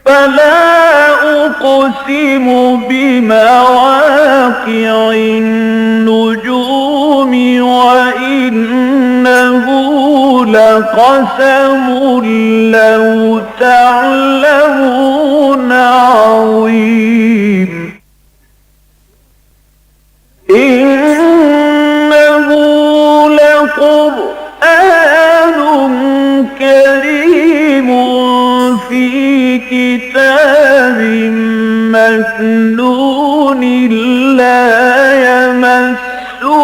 فلا أقسم بمواقع النجوم وإنه لقسم لو تعلمون عظيم إنه لقرآن كريم في كتاب مكنون لا يمسه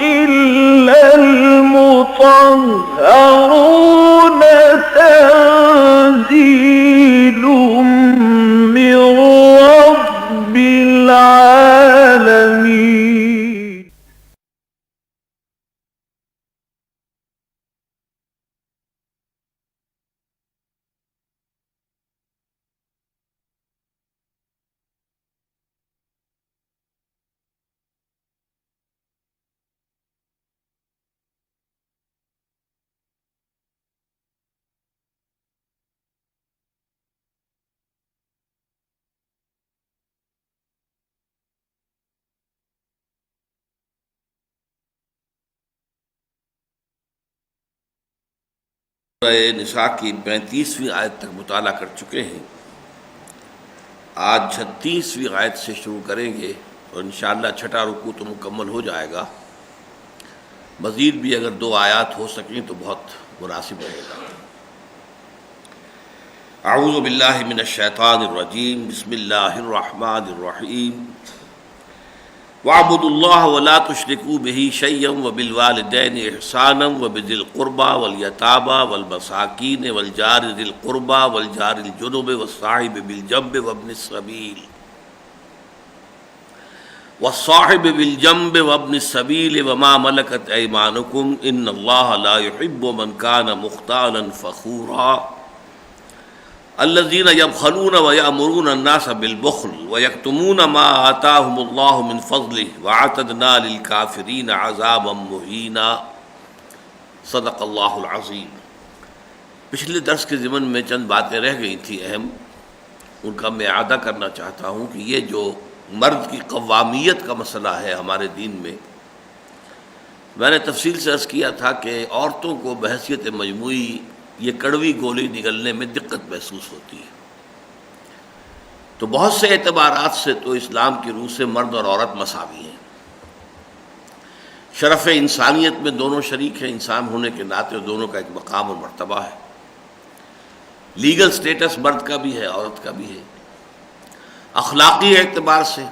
إلا المطهرون تنزيل من رب العالمين. سورہ نساء کی 35ویں آیت تک مطالعہ کر چکے ہیں. آج 36ویں آیت سے شروع کریں گے اور انشاءاللہ چھٹا رکوع تو مکمل ہو جائے گا. مزید بھی اگر 2 آیات ہو سکیں تو بہت مناسب رہے گا. اعوذ باللہ من الشیطان الرجیم. بسم اللہ الرحمن الرحیم. وَاعْبُدُوا اللَّهَ وَلَا تُشْرِكُوا بِهِ شَيْئًا وَبِالْوَالِدَيْنِ إِحْسَانًا وَبِذِي الْقُرْبَى وَالْيَتَامَى وَالْمَسَاكِينِ وَالْجَارِ ذِي الْقُرْبَى وَالْجَارِ الْجُنُبِ وَالصَّاحِبِ بِالْجَنبِ وَابْنِ السَّبِيلِ وَمَا مَلَكَتْ أَيْمَانُكُمْ إِنَّ اللَّهَ لَا يُحِبُّ مَنْ كَانَ مُخْتَالًا فَخُورًا الذين يبخلون ويأمرون الناس بالبخل ويكتمون ما آتاهم الله من فضله وأعتدنا للكافرين عذابا مهينا. صدق اللہ العظیم. پچھلے درس کے ضمن میں چند باتیں رہ گئی تھیں اہم، ان کا میں اعادہ کرنا چاہتا ہوں کہ یہ جو مرد کی قوامیت کا مسئلہ ہے ہمارے دین میں، میں نے تفصیل سے عرض کیا تھا کہ عورتوں کو بحیثیت مجموعی یہ کڑوی گولی نگلنے میں دقت محسوس ہوتی ہے. تو بہت سے اعتبارات سے تو اسلام کی روح سے مرد اور عورت مساوی ہیں. شرف انسانیت میں دونوں شریک ہیں، انسان ہونے کے ناطے دونوں کا ایک مقام اور مرتبہ ہے. لیگل سٹیٹس مرد کا بھی ہے، عورت کا بھی ہے. اخلاقی اعتبار سے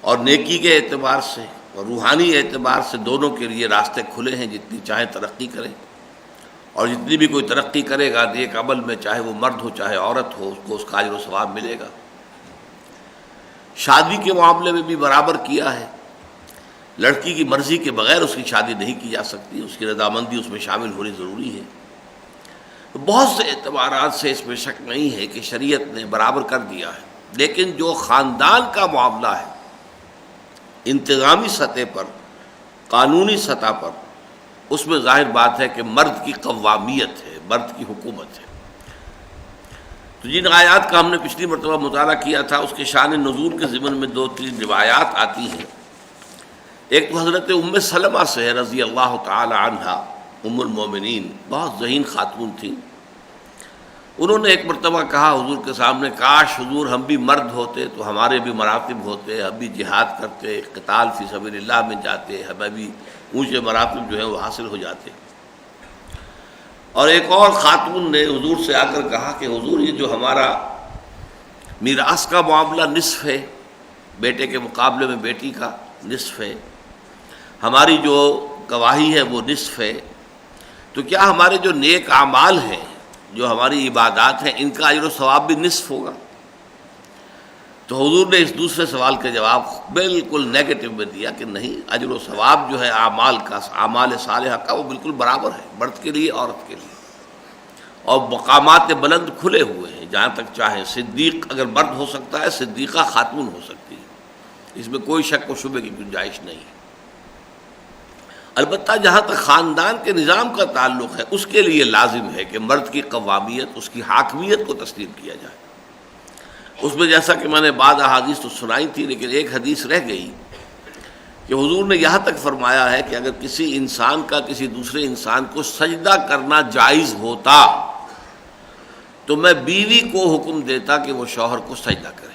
اور نیکی کے اعتبار سے اور روحانی اعتبار سے دونوں کے لیے راستے کھلے ہیں. جتنی چاہیں ترقی کریں، اور جتنی بھی کوئی ترقی کرے گا نیک عمل میں، چاہے وہ مرد ہو چاہے عورت ہو، اس کو اس کا اجر و ثواب ملے گا. شادی کے معاملے میں بھی برابر کیا ہے. لڑکی کی مرضی کے بغیر اس کی شادی نہیں کی جا سکتی، اس کی رضامندی اس میں شامل ہونی ضروری ہے. تو بہت سے اعتبارات سے اس میں شک نہیں ہے کہ شریعت نے برابر کر دیا ہے. لیکن جو خاندان کا معاملہ ہے، انتظامی سطح پر، قانونی سطح پر، اس میں ظاہر بات ہے کہ مرد کی قوامیت ہے، مرد کی حکومت ہے. تو جن آیات کا ہم نے پچھلی مرتبہ مطالعہ کیا تھا، اس کے شان نزول کے ضمن میں 2-3 روایات آتی ہیں. ایک تو حضرت ام سلمہ سے ہے رضی اللہ تعالی عنہا، ام المومنین، بہت ذہین خاتون تھیں. انہوں نے ایک مرتبہ کہا حضور کے سامنے، کاش حضور ہم بھی مرد ہوتے تو ہمارے بھی مراتب ہوتے، ہم بھی جہاد کرتے، قتال فی سبیل اللہ میں جاتے، ہمیں بھی اونچے مراتب جو ہیں وہ حاصل ہو جاتے. اور ایک اور خاتون نے حضور سے آ کر کہا کہ حضور یہ جو ہمارا میراث کا معاملہ نصف ہے، بیٹے کے مقابلے میں بیٹی کا نصف ہے، ہماری جو گواہی ہے وہ نصف ہے، تو کیا ہمارے جو نیک اعمال ہیں، جو ہماری عبادات ہیں، ان کا اجر و ثواب بھی نصف ہوگا؟ تو حضور نے اس دوسرے سوال کا جواب بالکل نیگیٹو میں دیا کہ نہیں، اجر و ثواب جو ہے اعمال کا، اعمال صالحہ کا، وہ بالکل برابر ہے، مرد کے لیے عورت کے لیے. اور مقامات بلند کھلے ہوئے ہیں، جہاں تک چاہیں. صدیق اگر مرد ہو سکتا ہے، صدیقہ خاتون ہو سکتی ہے، اس میں کوئی شک و شبہ کی گنجائش نہیں. البتہ جہاں تک خاندان کے نظام کا تعلق ہے اس کے لیے لازم ہے کہ مرد کی قوامیت، اس کی حاکمیت کو تسلیم کیا جائے۔ اس میں جیسا کہ میں نے بعض احادیث تو سنائی تھی، لیکن ایک حدیث رہ گئی کہ حضور نے یہاں تک فرمایا ہے کہ اگر کسی انسان کا کسی دوسرے انسان کو سجدہ کرنا جائز ہوتا تو میں بیوی کو حکم دیتا کہ وہ شوہر کو سجدہ کرے۔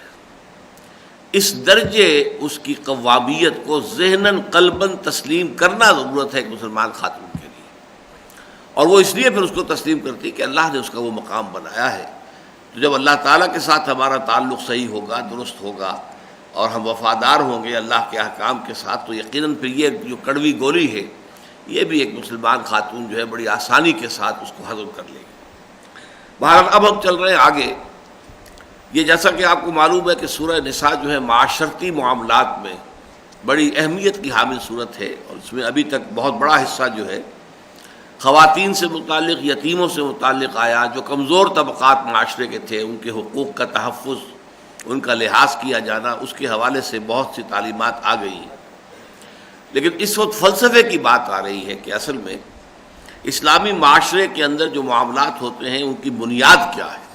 اس درجے اس کی قوامیت کو ذہناً قلباً تسلیم کرنا ضرورت ہے ایک مسلمان خاتون کے لیے، اور وہ اس لیے پھر اس کو تسلیم کرتی کہ اللہ نے اس کا وہ مقام بنایا ہے۔ تو جب اللہ تعالیٰ کے ساتھ ہمارا تعلق صحیح ہوگا، درست ہوگا، اور ہم وفادار ہوں گے اللہ کے احکام کے ساتھ، تو یقیناً پھر یہ جو کڑوی گولی ہے یہ بھی ایک مسلمان خاتون جو ہے بڑی آسانی کے ساتھ اس کو ہضم کر لے گی۔ بہرحال اب ہم چل رہے ہیں آگے۔ یہ جیسا کہ آپ کو معلوم ہے کہ سورہ نساء جو ہے معاشرتی معاملات میں بڑی اہمیت کی حامل صورت ہے، اور اس میں ابھی تک بہت بڑا حصہ جو ہے خواتین سے متعلق، یتیموں سے متعلق آیا، جو کمزور طبقات معاشرے کے تھے ان کے حقوق کا تحفظ، ان کا لحاظ کیا جانا، اس کے حوالے سے بہت سی تعلیمات آ گئی ہیں۔ لیکن اس وقت فلسفے کی بات آ رہی ہے کہ اصل میں اسلامی معاشرے کے اندر جو معاملات ہوتے ہیں ان کی بنیاد کیا ہے۔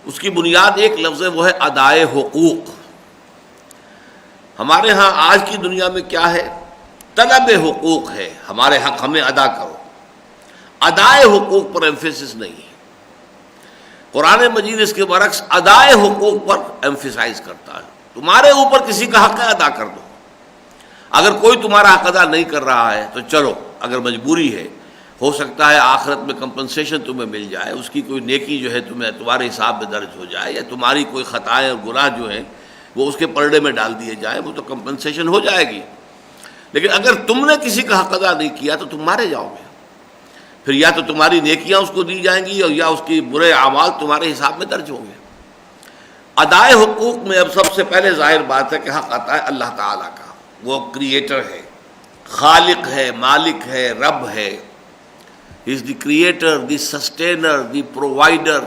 اس کی بنیاد ایک لفظ ہے، وہ ہے ادائے حقوق۔ ہمارے ہاں آج کی دنیا میں کیا ہے؟ طلب حقوق ہے، ہمارے حق ہمیں ادا کرو۔ ادائے حقوق پر ایمفیسس نہیں ہے۔ قرآن مجید اس کے برعکس ادائے حقوق پر ایمفیسائز کرتا ہے۔ تمہارے اوپر کسی کا حق ہے، ادا کر دو۔ اگر کوئی تمہارا حق ادا نہیں کر رہا ہے تو چلو، اگر مجبوری ہے، ہو سکتا ہے آخرت میں کمپنسیشن تمہیں مل جائے، اس کی کوئی نیکی جو ہے تمہارے حساب میں درج ہو جائے، یا تمہاری کوئی خطائیں اور گناہ جو ہیں وہ اس کے پردے میں ڈال دیے جائیں، وہ تو کمپنسیشن ہو جائے گی۔ لیکن اگر تم نے کسی کا حق ادا نہیں کیا تو تم مارے جاؤ گے، پھر یا تو تمہاری نیکیاں اس کو دی جائیں گی، اور یا اس کی برے اعمال تمہارے حساب میں درج ہوں گے۔ ادائے حقوق میں اب سب سے پہلے ظاہر بات ہے کہ حق آتا ہے اللہ تعالیٰ کا۔ وہ کریٹر ہے، خالق ہے، مالک ہے، رب ہے۔ He is the creator, the sustainer, the provider۔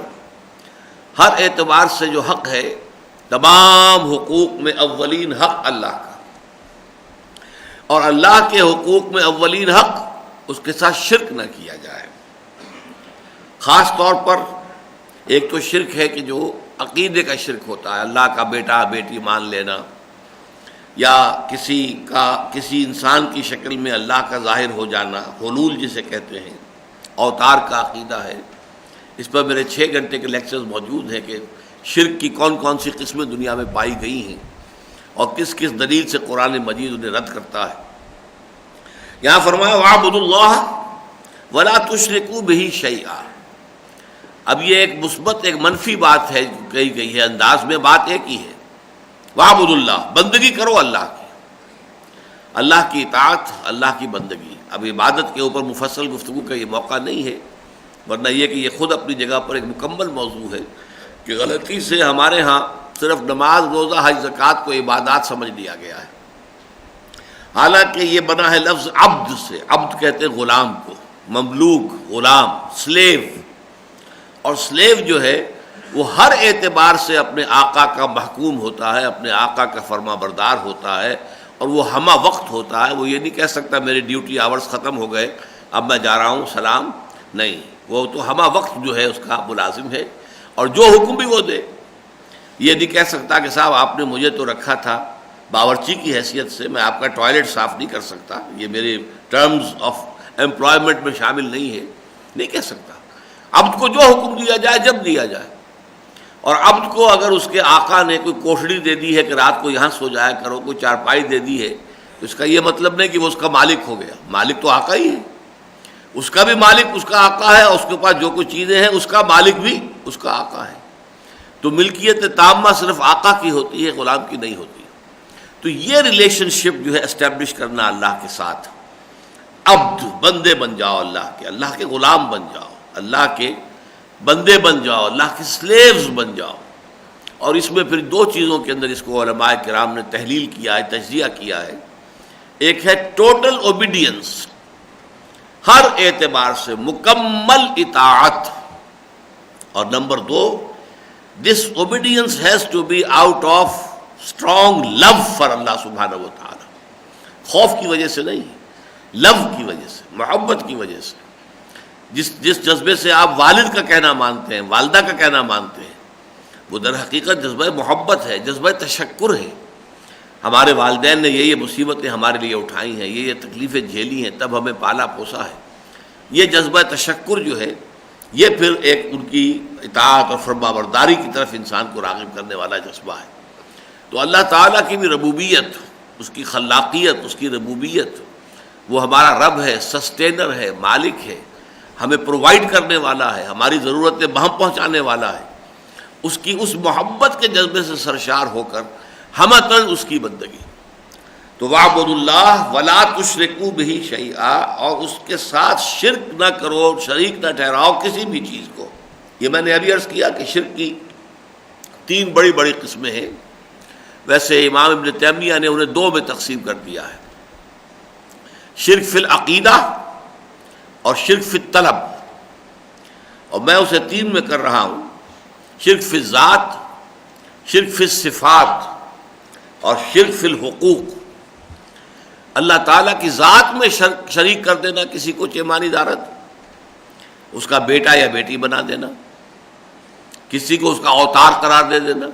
ہر اعتبار سے جو حق ہے، تمام حقوق میں اولین حق اللہ کا، اور اللہ کے حقوق میں اولین حق اس کے ساتھ شرک نہ کیا جائے۔ خاص طور پر ایک تو شرک ہے کہ جو عقیدے کا شرک ہوتا ہے، اللہ کا بیٹا بیٹی مان لینا، یا کسی انسان کی شکل میں اللہ کا ظاہر ہو جانا، حلول جسے کہتے ہیں، اوتار کا عقیدہ ہے۔ اس پر میرے 6 گھنٹے کے لیکچرز موجود ہیں کہ شرک کی کون کون سی قسمیں دنیا میں پائی گئی ہیں اور کس کس دلیل سے قرآن مجید انہیں رد کرتا ہے۔ یہاں فرمایا وَاعْبُدُوا اللَّهَ وَلَا تُشْرِكُوا بِهِ شَيْئًا۔ اب یہ ایک مثبت ایک منفی بات ہے کہی گئی ہے، انداز میں بات ایک ہی ہے۔ وَاعْبُدُوا اللَّهَ، بندگی کرو اللہ کی، اللہ کی اطاعت، اللہ کی بندگی۔ اب عبادت کے اوپر مفصل گفتگو کا یہ موقع نہیں ہے، ورنہ یہ کہ یہ خود اپنی جگہ پر ایک مکمل موضوع ہے کہ غلطی سے ہمارے ہاں صرف نماز، روزہ، حج، زکوٰۃ کو عبادات سمجھ لیا گیا ہے، حالانکہ یہ بنا ہے لفظ عبد سے۔ عبد کہتے ہیں غلام کو، مملوک، غلام، سلیو۔ اور سلیو جو ہے وہ ہر اعتبار سے اپنے آقا کا محکوم ہوتا ہے، اپنے آقا کا فرما بردار ہوتا ہے، اور وہ ہمہ وقت ہوتا ہے۔ وہ یہ نہیں کہہ سکتا میری ڈیوٹی آورز ختم ہو گئے، اب میں جا رہا ہوں، سلام، نہیں، وہ تو ہمہ وقت جو ہے اس کا ملازم ہے، اور جو حکم بھی وہ دے۔ یہ نہیں کہہ سکتا کہ صاحب آپ نے مجھے تو رکھا تھا باورچی کی حیثیت سے، میں آپ کا ٹوائلٹ صاف نہیں کر سکتا، یہ میرے ٹرمز آف امپلائمنٹ میں شامل نہیں ہے، نہیں کہہ سکتا۔ عبد کو جو حکم دیا جائے جب دیا جائے، اور عبد کو اگر اس کے آقا نے کوئی کوٹھڑی دے دی ہے کہ رات کو یہاں سو جایا کرو، کوئی چارپائی دے دی ہے، تو اس کا یہ مطلب نہیں کہ وہ اس کا مالک ہو گیا۔ مالک تو آقا ہی ہے، اس کا بھی مالک اس کا آقا ہے، اور اس کے پاس جو کچھ چیزیں ہیں اس کا مالک بھی اس کا آقا ہے۔ تو ملکیت تامہ صرف آقا کی ہوتی ہے، غلام کی نہیں ہوتی۔ تو یہ ریلیشن شپ جو ہے اسٹیبلش کرنا اللہ کے ساتھ، عبد، بندے بن جاؤ اللہ کے، اللہ کے غلام بن جاؤ، اللہ کے بندے بن جاؤ، اللہ کے سلیوز بن جاؤ۔ اور اس میں پھر 2 چیزوں کے اندر اس کو علماء کرام نے تحلیل کیا ہے، تجزیہ کیا ہے۔ ایک ہے ٹوٹل اوبیڈینس، ہر اعتبار سے مکمل اطاعت، اور نمبر 2، this obedience has to be out of strong love for Allah سبحانہ و تعالی، خوف کی وجہ سے نہیں، لو کی وجہ سے، محبت کی وجہ سے، جس جذبے سے آپ والد کا کہنا مانتے ہیں، والدہ کا کہنا مانتے ہیں، وہ در حقیقت جذبہ محبت ہے، جذبہ تشکر ہے۔ ہمارے والدین نے یہ مصیبتیں ہمارے لیے اٹھائی ہیں، یہ تکلیفیں جھیلی ہیں، تب ہمیں پالا پوسا ہے۔ یہ جذبہ تشکر جو ہے، یہ پھر ایک ان کی اطاعت اور فرمانبرداری کی طرف انسان کو راغب کرنے والا جذبہ ہے۔ تو اللہ تعالیٰ کی بھی ربوبیت، اس کی خلاقیت، اس کی ربوبیت، وہ ہمارا رب ہے، سسٹینر ہے، مالک ہے، ہمیں پرووائڈ کرنے والا ہے، ہماری ضرورتیں بہم پہنچانے والا ہے، اس کی اس محبت کے جذبے سے سرشار ہو کر ہمتاً اس کی بندگی۔ تو وَاعْبُدُوا اللَّهَ وَلَا تُشْرِكُوا بِهِ شَيْئًا، اور اس کے ساتھ شرک نہ کرو، شریک نہ ٹھہراؤ کسی بھی چیز کو۔ یہ میں نے ابھی عرض کیا کہ شرک کی 3 بڑی بڑی قسمیں ہیں، ویسے امام ابن تیمیہ نے انہیں 2 میں تقسیم کر دیا ہے، شرک فی العقیدہ اور شرک فی الطلب، اور میں اسے 3 میں کر رہا ہوں، شرک فی الذات، شرک فی الصفات اور شرک فی الحقوق۔ اللہ تعالیٰ کی ذات میں شریک کر دینا کسی کو، چیمانی دارت، اس کا بیٹا یا بیٹی بنا دینا، کسی کو اس کا اوتار قرار دے دینا،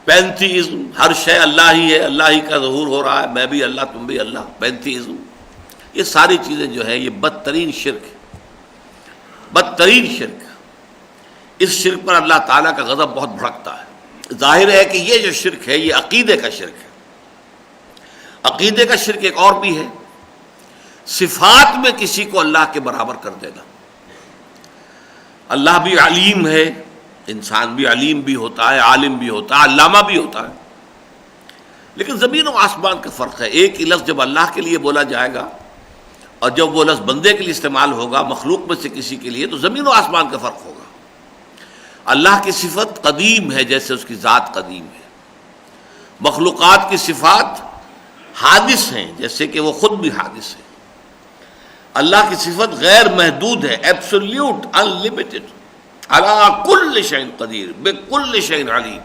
پینتھیزم، ہر شے اللہ ہی ہے، اللہ ہی کا ظہور ہو رہا ہے، میں بھی اللہ تم بھی اللہ، پینتھیزم، یہ ساری چیزیں جو ہے یہ بدترین شرک ہے، بدترین شرک۔ اس شرک پر اللہ تعالیٰ کا غضب بہت بھڑکتا ہے۔ ظاہر ہے کہ یہ جو شرک ہے یہ عقیدے کا شرک ہے۔ عقیدے کا شرک ایک اور بھی ہے، صفات میں کسی کو اللہ کے برابر کر دینا۔ اللہ بھی علیم ہے، انسان بھی علیم بھی ہوتا ہے، عالم بھی ہوتا ہے، علامہ بھی ہوتا ہے، لیکن زمین و آسمان کا فرق ہے۔ ایک ہی لفظ جب اللہ کے لیے بولا جائے گا اور جب وہ لفظ بندے کے لیے استعمال ہوگا، مخلوق میں سے کسی کے لیے، تو زمین و آسمان کا فرق ہوگا۔ اللہ کی صفت قدیم ہے جیسے اس کی ذات قدیم ہے، مخلوقات کی صفات حادث ہیں جیسے کہ وہ خود بھی حادث ہے۔ اللہ کی صفت غیر محدود ہے، ایبسولیوٹ، ان لمیٹڈ، علی کل شیء قدیر، بکل شیء علیم۔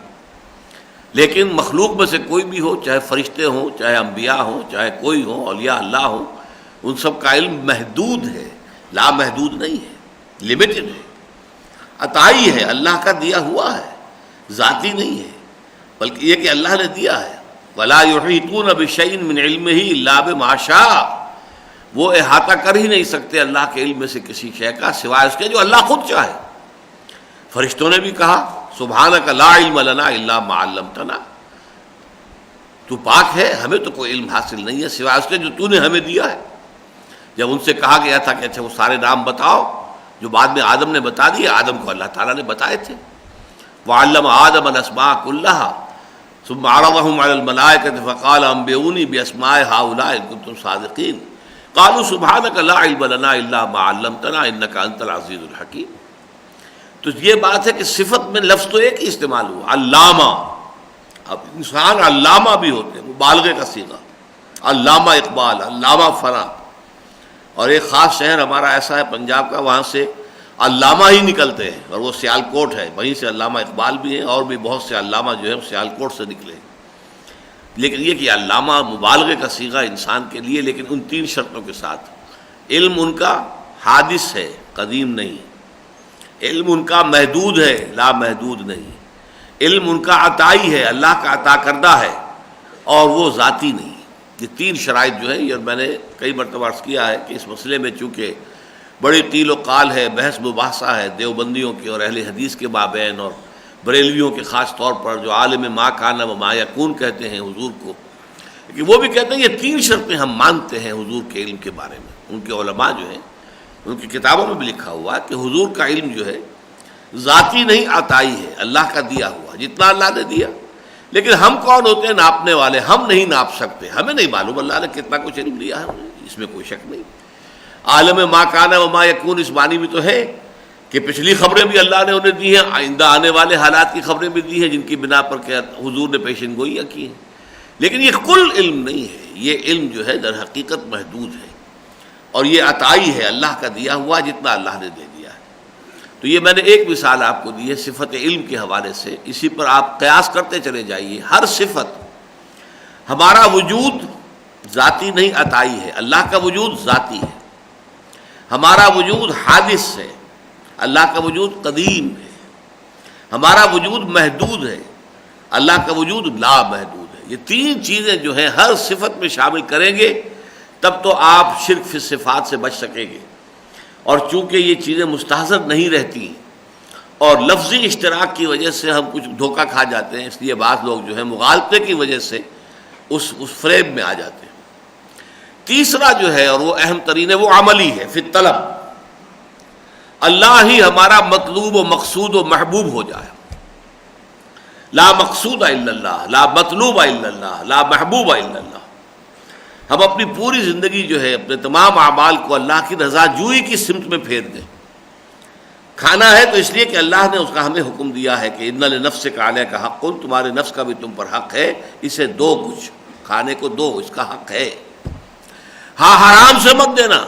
لیکن مخلوق میں سے کوئی بھی ہو، چاہے فرشتے ہوں، چاہے انبیاء ہوں، چاہے کوئی ہو، اولیاء اللہ ہوں، ان سب کا علم محدود ہے، لا محدود نہیں ہے، لمیٹڈ ہے، عطائی ہے، اللہ کا دیا ہوا ہے، ذاتی نہیں ہے، بلکہ یہ کہ اللہ نے دیا ہے۔ وَلَا يُحِيطُونَ بِشَيْءٍ مِّنْ عِلْمِهِ إِلَّا بِمَا شَاءَ، وہ احاطہ کر ہی نہیں سکتے اللہ کے علم میں سے کسی شے کا سوائے اس کے جو اللہ خود چاہے۔ فرشتوں نے بھی کہا سبحانک لا علم لنا الا ما علمتنا، تو پاک ہے، ہمیں تو کوئی علم حاصل نہیں ہے سوائے اس کے جو تو نے ہمیں دیا ہے۔ جب ان سے کہا گیا تھا کہ اچھا وہ سارے نام بتاؤ جو بعد میں آدم نے بتا دیے، آدم کو اللہ تعالیٰ نے بتائے تھے، وعلم آدم الاسماء كلها ثم عرضهم على الملائكة فقال انبئوني باسماء هؤلاء ان كنتم صادقين قالوا سبحانك لا علم لنا الا ما علمتنا انك انت العزيز الحكيم۔ تو یہ بات ہے کہ صفت میں لفظ تو ایک ہی استعمال ہوا، علامہ۔ اب انسان علامہ بھی ہوتے ہیں، مبالغے کا صیغہ، علامہ اقبال، علامہ فلاں۔ اور ایک خاص شہر ہمارا ایسا ہے پنجاب کا، وہاں سے علامہ ہی نکلتے ہیں، اور وہ سیالکوٹ ہے، وہیں سے علامہ اقبال بھی ہیں، اور بھی بہت سے علامہ جو ہے سیالکوٹ سے نکلے۔ لیکن یہ کہ علامہ مبالغے کا صیغہ انسان کے لیے، لیکن ان 3 شرطوں کے ساتھ۔ علم ان کا حادث ہے، قدیم نہیں، علم ان کا محدود ہے، لا محدود نہیں، علم ان کا عطائی ہے، اللہ کا عطا کردہ ہے، اور وہ ذاتی نہیں۔ یہ 3 شرائط جو ہیں، یہ میں نے کئی مرتبہ عرض کیا ہے کہ اس مسئلے میں چونکہ بڑی قیل و قال ہے، بحث مباحثہ ہے دیوبندیوں کی اور اہل حدیث کے مابین، اور بریلویوں کے خاص طور پر جو عالم ما کان و ما یکون کہتے ہیں حضور کو، کہ وہ بھی کہتے ہیں یہ 3 شرطیں ہم مانتے ہیں حضور کے علم کے بارے میں۔ ان کے علماء جو ہیں ان کی کتابوں میں بھی لکھا ہوا ہے کہ حضور کا علم جو ہے ذاتی نہیں، عطائی ہے، اللہ کا دیا ہوا، جتنا اللہ نے دیا۔ لیکن ہم کون ہوتے ہیں ناپنے والے؟ ہم نہیں ناپ سکتے، ہمیں نہیں معلوم اللہ نے کتنا کچھ علم دیا ہے، اس میں کوئی شک نہیں۔ عالم ما کان و ما یکون اس معنی بھی تو ہے کہ پچھلی خبریں بھی اللہ نے انہیں دی ہیں، آئندہ آنے والے حالات کی خبریں بھی دی ہیں، جن کی بنا پر کہ حضور نے پیشن گوئیاں کی ہیں۔ لیکن یہ کل علم نہیں ہے، یہ علم جو ہے در حقیقت محدود ہے، اور یہ عطائی ہے، اللہ کا دیا ہوا جتنا اللہ نے دے دیا ہے۔ تو یہ میں نے ایک مثال آپ کو دی ہے صفت علم کے حوالے سے، اسی پر آپ قیاس کرتے چلے جائیے۔ ہر صفت، ہمارا وجود ذاتی نہیں عطائی ہے. اللہ کا وجود ذاتی ہے، ہمارا وجود حادث ہے. اللہ کا وجود قدیم ہے، ہمارا وجود محدود ہے. اللہ کا وجود لا محدود ہے. یہ تین چیزیں جو ہیں ہر صفت میں شامل کریں گے تب تو آپ شرک فی الصفات سے بچ سکیں گے. اور چونکہ یہ چیزیں مستحضر نہیں رہتی اور لفظی اشتراک کی وجہ سے ہم کچھ دھوکہ کھا جاتے ہیں، اس لیے بعض لوگ جو ہے مغالطے کی وجہ سے اس فریب میں آ جاتے ہیں. تیسرا جو ہے اور وہ اہم ترین ہے وہ عملی ہے. فی الطلب، اللہ ہی ہمارا مطلوب و مقصود و محبوب ہو جائے. لا مقصود الا اللہ، لا مطلوب الا اللہ، لا محبوب الا اللہ. ہم اپنی پوری زندگی جو ہے اپنے تمام اعمال کو اللہ کی رضا جوئی کی سمت میں پھیر دیں. کھانا ہے تو اس لیے کہ اللہ نے اس کا ہمیں حکم دیا ہے کہ ان لنفسک علیک حق، تمہارے نفس کا بھی تم پر حق ہے، اسے دو، کچھ کھانے کو دو، اس کا حق ہے. ہاں حرام سے مت دینا،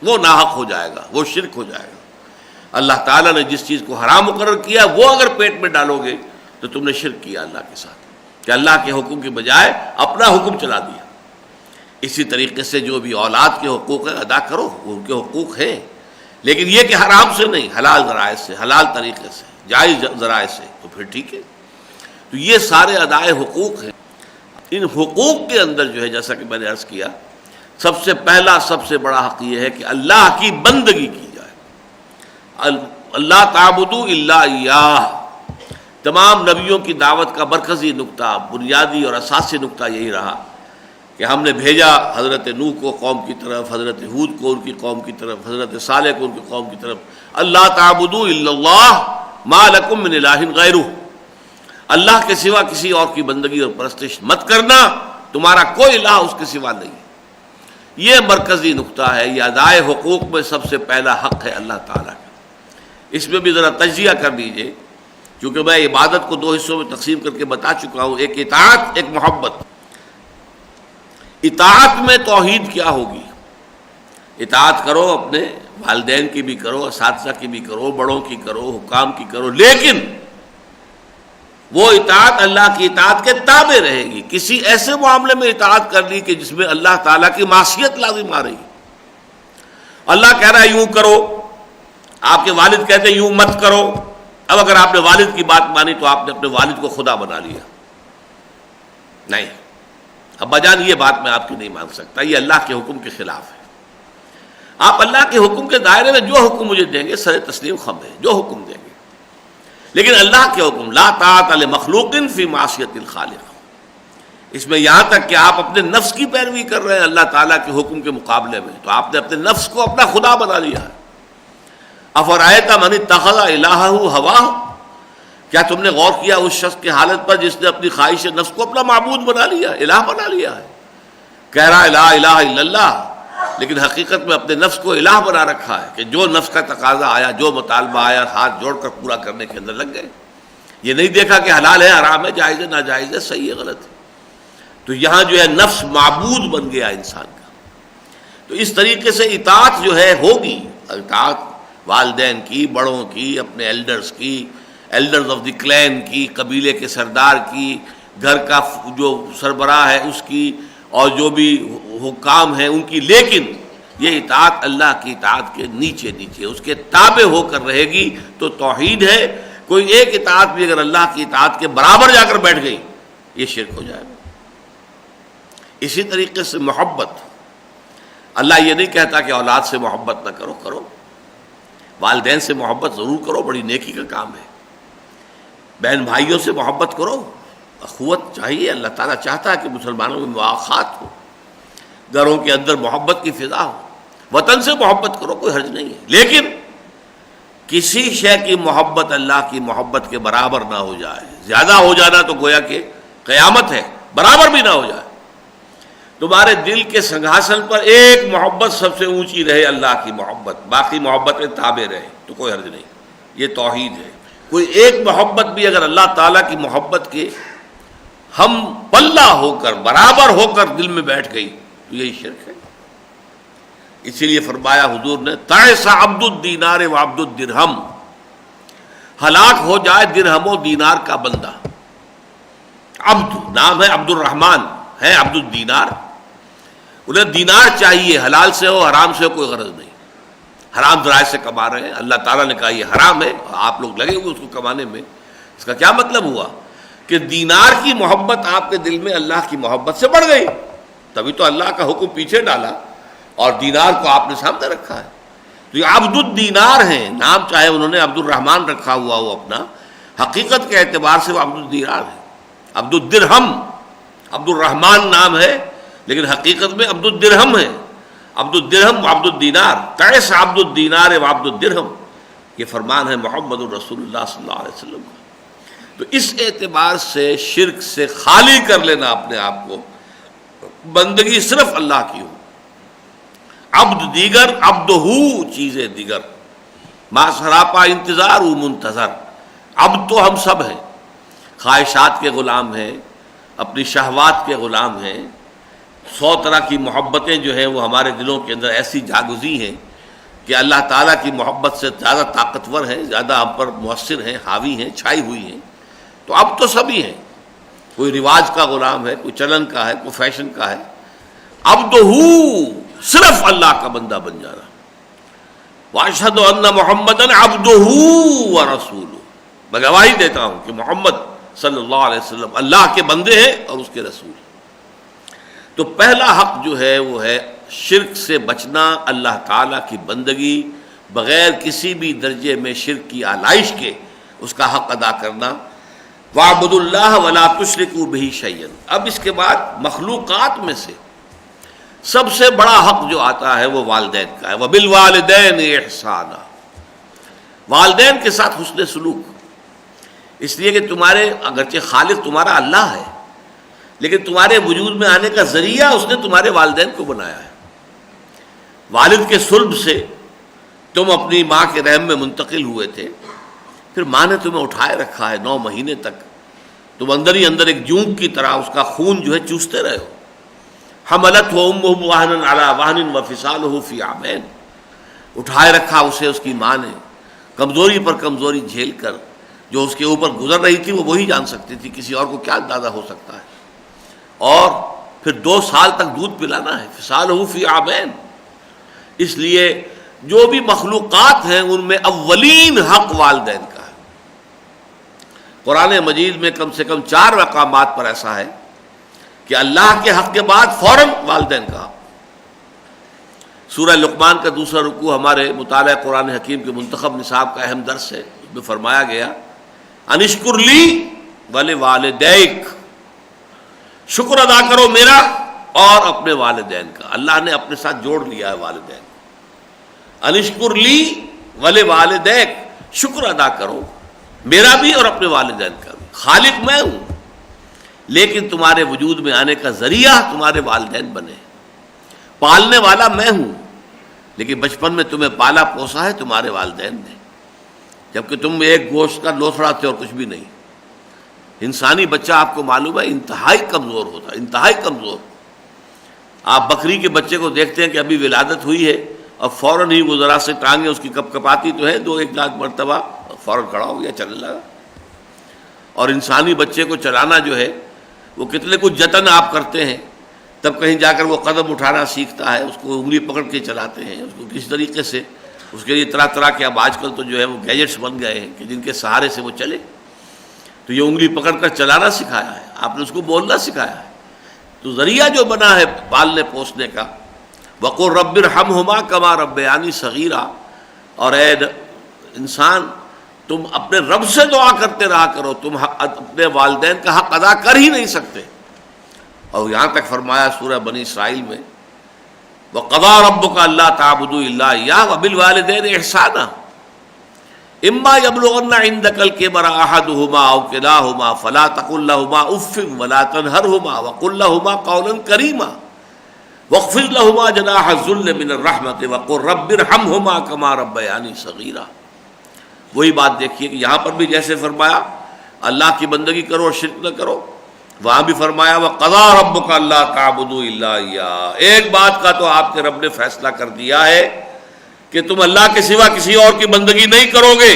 وہ ناحق ہو جائے گا، وہ شرک ہو جائے گا. اللہ تعالیٰ نے جس چیز کو حرام مقرر کیا وہ اگر پیٹ میں ڈالو گے تو تم نے شرک کیا اللہ کے ساتھ، کہ اللہ کے حکم کے بجائے اپنا حکم چلا دیا. اسی طریقے سے جو بھی اولاد کے حقوق ہیں ادا کرو، وہ ان کے حقوق ہیں، لیکن یہ کہ حرام سے نہیں، حلال ذرائع سے، حلال طریقے سے، جائز ذرائع سے، تو پھر ٹھیک ہے. تو یہ سارے ادائے حقوق ہیں. ان حقوق کے اندر جو ہے جیسا کہ میں نے عرض کیا، سب سے پہلا سب سے بڑا حق یہ ہے کہ اللہ کی بندگی کی جائے. اللہ تعبدوا الا ایاہ. تمام نبیوں کی دعوت کا مرکزی نقطہ، بنیادی اور اساسی نقطہ یہی رہا کہ ہم نے بھیجا حضرت نوح کو قوم کی طرف، حضرت ہود کو ان کی قوم کی طرف، حضرت صالح کو ان کی قوم کی طرف. اللہ تعبدوا الا اللہ ما لکم من الہ غیرہ. اللہ کے سوا کسی اور کی بندگی اور پرستش مت کرنا، تمہارا کوئی الہ اس کے سوا نہیں. یہ مرکزی نقطہ ہے. یہ ادائے حقوق میں سب سے پہلا حق ہے اللہ تعالیٰ کا. اس میں بھی ذرا تجزیہ کر لیجئے، کیونکہ میں عبادت کو دو حصوں میں تقسیم کر کے بتا چکا ہوں، ایک اطاعت، ایک محبت. اطاعت میں توحید کیا ہوگی؟ اطاعت کرو، اپنے والدین کی بھی کرو، اساتذہ کی بھی کرو، بڑوں کی کرو، حکام کی کرو، لیکن وہ اطاعت اللہ کی اطاعت کے تابع رہے گی. کسی ایسے معاملے میں اطاعت کر لی کہ جس میں اللہ تعالیٰ کی معصیت لازم آ رہی، اللہ کہہ رہا ہے یوں کرو، آپ کے والد کہتے ہیں یوں مت کرو. اب اگر آپ نے والد کی بات مانی تو آپ نے اپنے والد کو خدا بنا لیا. نہیں، ابا جان یہ بات میں آپ کی نہیں مان سکتا، یہ اللہ کے حکم کے خلاف ہے. آپ اللہ کے حکم کے دائرے میں جو حکم مجھے دیں گے سر تسلیم خم ہے، جو حکم دیں گے، لیکن اللہ کے حکم لا طاعت لمخلوق فی معصیت الخالق. اس میں یہاں تک کہ آپ اپنے نفس کی پیروی کر رہے ہیں اللہ تعالیٰ کے حکم کے مقابلے میں، تو آپ نے اپنے نفس کو اپنا خدا بنا لیا ہے. افرأیت من اتخذ الہہ ہواہ، کیا تم نے غور کیا اس شخص کی حالت پر جس نے اپنی خواہش نفس کو اپنا معبود بنا لیا، الہ بنا لیا ہے. کہہ رہا ہے لا الہ الا اللہ، لیکن حقیقت میں اپنے نفس کو الہ بنا رکھا ہے کہ جو نفس کا تقاضا آیا، جو مطالبہ آیا، ہاتھ جوڑ کر پورا کرنے کے اندر لگ گئے. یہ نہیں دیکھا کہ حلال ہے، حرام ہے، جائز ہے، ناجائز ہے، صحیح ہے، غلط ہے. تو یہاں جو ہے نفس معبود بن گیا انسان کا. تو اس طریقے سے اطاعت جو ہے ہوگی، اطاعت والدین کی، بڑوں کی، اپنے ایلڈرز کی، ایلڈرز آف دی کلین کی، قبیلے کے سردار کی، گھر کا جو سربراہ ہے اس کی، اور جو بھی حکام ہیں ان کی. لیکن یہ اطاعت اللہ کی اطاعت کے نیچے نیچے اس کے تابع ہو کر رہے گی تو توحید ہے. کوئی ایک اطاعت بھی اگر اللہ کی اطاعت کے برابر جا کر بیٹھ گئی یہ شرک ہو جائے گا. اسی طریقے سے محبت، اللہ یہ نہیں کہتا کہ اولاد سے محبت نہ کرو، کرو. والدین سے محبت ضرور کرو، بڑی نیکی کا کام ہے. بہن بھائیوں سے محبت کرو، اخوت چاہیے. اللہ تعالیٰ چاہتا ہے کہ مسلمانوں میں مواخات ہو، گھروں کے اندر محبت کی فضا ہو. وطن سے محبت کرو، کوئی حرج نہیں ہے، لیکن کسی شے کی محبت اللہ کی محبت کے برابر نہ ہو جائے. زیادہ ہو جانا تو گویا کہ قیامت ہے، برابر بھی نہ ہو جائے. تمہارے دل کے سنگھاسن پر ایک محبت سب سے اونچی رہے، اللہ کی محبت، باقی محبت میں تابع رہے تو کوئی حرج نہیں. یہ توحید ہے. کوئی ایک محبت بھی اگر اللہ تعالیٰ کی محبت کے ہم پلہ ہو کر، برابر ہو کر دل میں بیٹھ گئی تو یہی شرک ہے. اسی لیے فرمایا حضور نے تعس عبد الدینار و عبد الدرہم، ہلاک ہو جائے درہم و دینار کا بندہ. عبد نام ہے، عبد الرحمن ہے عبد الدینار. انہیں دینار چاہیے، حلال سے ہو حرام سے ہو کوئی غرض نہیں، حرام ذرائع سے کما رہے ہیں، اللہ تعالیٰ نے کہا یہ حرام ہے، آپ لوگ لگے ہوئے اس کو کمانے میں۔ اس کا کیا مطلب ہوا کہ دینار کی محبت آپ کے دل میں اللہ کی محبت سے بڑھ گئی، تبھی تو اللہ کا حکم پیچھے ڈالا اور دینار کو آپ نے سامنے رکھا ہے۔ تو یہ عبد الدینار ہیں، نام چاہے انہوں نے عبد الرحمن رکھا ہوا ہو اپنا، حقیقت کے اعتبار سے وہ عبد الدینار ہے، عبد الدرہم، عبد الرحمن نام ہے لیکن حقیقت میں عبد الدرہم ہے، عبد الدرہم عبد الدینار، تعس عبد الدینار و عبد الدرہم، یہ فرمان ہے محمد الرسول اللہ صلی اللہ علیہ وسلم کا۔ تو اس اعتبار سے شرک سے خالی کر لینا اپنے آپ کو، بندگی صرف اللہ کی ہو، عبد دیگر عبد ہو چیزیں دیگر، ما سراپا انتظار و منتظر، عبد تو ہم سب ہیں، خواہشات کے غلام ہیں، اپنی شہوات کے غلام ہیں، 100 طرح کی محبتیں جو ہیں وہ ہمارے دلوں کے اندر ایسی جاگزی ہیں کہ اللہ تعالیٰ کی محبت سے زیادہ طاقتور ہیں، زیادہ ہم پر مؤثر ہیں، حاوی ہیں، چھائی ہوئی ہیں۔ تو اب تو سبھی ہیں، کوئی رواج کا غلام ہے، کوئی چلن کا ہے، کوئی فیشن کا ہے، عبد ہو صرف اللہ کا بندہ بن جانا۔ واشہد ان محمدًا عبدہ ورسولہ، میں گواہی دیتا ہوں کہ محمد صلی اللہ علیہ وسلم اللہ کے بندے ہیں اور اس کے رسول۔ تو پہلا حق جو ہے وہ ہے شرک سے بچنا، اللہ تعالیٰ کی بندگی بغیر کسی بھی درجے میں شرک کی آلائش کے اس کا حق ادا کرنا۔ وَاعْبُدُوا اللَّهَ وَلَا تُشْرِكُوا بِهِ شَيْئًا۔ اب اس کے بعد مخلوقات میں سے سب سے بڑا حق جو آتا ہے وہ والدین کا ہے، وَبِالْوَالِدَيْنِ إِحْسَانًا، والدین کے ساتھ حسن سلوک، اس لیے کہ تمہارے اگرچہ خالق تمہارا اللہ ہے لیکن تمہارے وجود میں آنے کا ذریعہ اس نے تمہارے والدین کو بنایا ہے۔ والد کے صلب سے تم اپنی ماں کے رحم میں منتقل ہوئے تھے، پھر ماں نے تمہیں اٹھائے رکھا ہے 9 مہینے تک، تم اندر ہی اندر ایک جونک کی طرح اس کا خون جو ہے چوستے رہے ہو۔ حملتہ امہ وہنا علی وہن وفصالہ فی عامین، اٹھائے رکھا اسے اس کی ماں نے، کمزوری پر کمزوری جھیل کر، جو اس کے اوپر گزر رہی تھی وہ وہی جان سکتی تھی، کسی اور کو کیا اندازہ ہو سکتا ہے۔ اور پھر 2 سال تک دودھ پلانا ہے، فصالہ فی عامین۔ اس لیے جو بھی مخلوقات ہیں ان میں اولین حق والدین کا ہے۔ قرآن مجید میں کم سے کم 4 مقامات پر ایسا ہے کہ اللہ کے حق کے بعد فوراً والدین کا حق۔ سورہ لقمان کا دوسرا رکوع ہمارے مطالعہ قرآن حکیم کے منتخب نصاب کا اہم درس ہے، اس میں فرمایا گیا انشکر لی ولوالدیک، شکر ادا کرو میرا اور اپنے والدین کا۔ اللہ نے اپنے ساتھ جوڑ لیا ہے والدین، انشکر لی ولوالدیک، شکر ادا کرو میرا بھی اور اپنے والدین کا بھی۔ خالق میں ہوں لیکن تمہارے وجود میں آنے کا ذریعہ تمہارے والدین بنے، پالنے والا میں ہوں لیکن بچپن میں تمہیں پالا پوسا ہے تمہارے والدین نے، جبکہ تم ایک گوشت کا لوتھڑا تھے اور کچھ بھی نہیں۔ انسانی بچہ آپ کو معلوم ہے انتہائی کمزور ہوتا ہے، انتہائی کمزور۔ آپ بکری کے بچے کو دیکھتے ہیں کہ ابھی ولادت ہوئی ہے اور فوراً ہی وہ ذرا سے ٹانگیں اس کی کپ کپاتی تو ہے 2-1 لاکھ مرتبہ، فوراً کھڑا ہو گیا، چلنے لگا۔ اور انسانی بچے کو چلانا جو ہے وہ کتنے کچھ جتن آپ کرتے ہیں تب کہیں جا کر وہ قدم اٹھانا سیکھتا ہے، اس کو انگلی پکڑ کے چلاتے ہیں، اس کو کس طریقے سے، اس کے لیے طرح طرح کے اب آج کل تو جو ہے وہ گیجٹس بن گئے ہیں کہ جن کے سہارے سے وہ چلے۔ تو یہ انگلی پکڑ کر چلانا سکھایا ہے، آپ نے اس کو بولنا سکھایا ہے، تو ذریعہ جو بنا ہے پالنے پوسنے کا۔ وَقُلْ رَبِّ ارْحَمْهُمَا كَمَا رَبَّيَانِي صَغِيرًا، اور اے انسان تم اپنے رب سے دعا کرتے رہا کرو، تم اپنے والدین کا حق ادا کر ہی نہیں سکتے۔ اور یہاں تک فرمایا سورہ بنی اسرائیل میں وَقَضَىٰ رَبُّكَ أَلَّا تَعْبُدُوا إِلَّا إِيَّاهُ وَبِالْوَالِدَيْنِ إِحْسَانًا إِمَّا يَبْلُغَنَّ عِندَكَ الْكِبَرَ أَحَدُهُمَا أَوْ كِلَاهُمَا فَلَا تَقُل لَّهُمَا أُفٍّ وَلَا تَنْهَرْهُمَا وَقُل لَّهُمَا قَوْلًا كَرِيمًا وَاخْفِضْ لَهُمَا جَنَاحَ الذُّلِّ مِنَ الرَّحْمَةِ وَقُل رَّبِّ ارْحَمْهُمَا كَمَا رَبَّيَانِي صَغِيرًا۔ وہی بات دیکھیے کہ یہاں پر بھی جیسے فرمایا اللہ کی بندگی کرو اور شرک نہ کرو، وہاں بھی فرمایا وَقَضَىٰ رَبُّكَ أَلَّا تَعْبُدُوا إِلَّا إِيَّاهُ۔ ایک بات کا تو آپ کے رب نے فیصلہ کر دیا ہے کہ تم اللہ کے سوا کسی اور کی بندگی نہیں کرو گے۔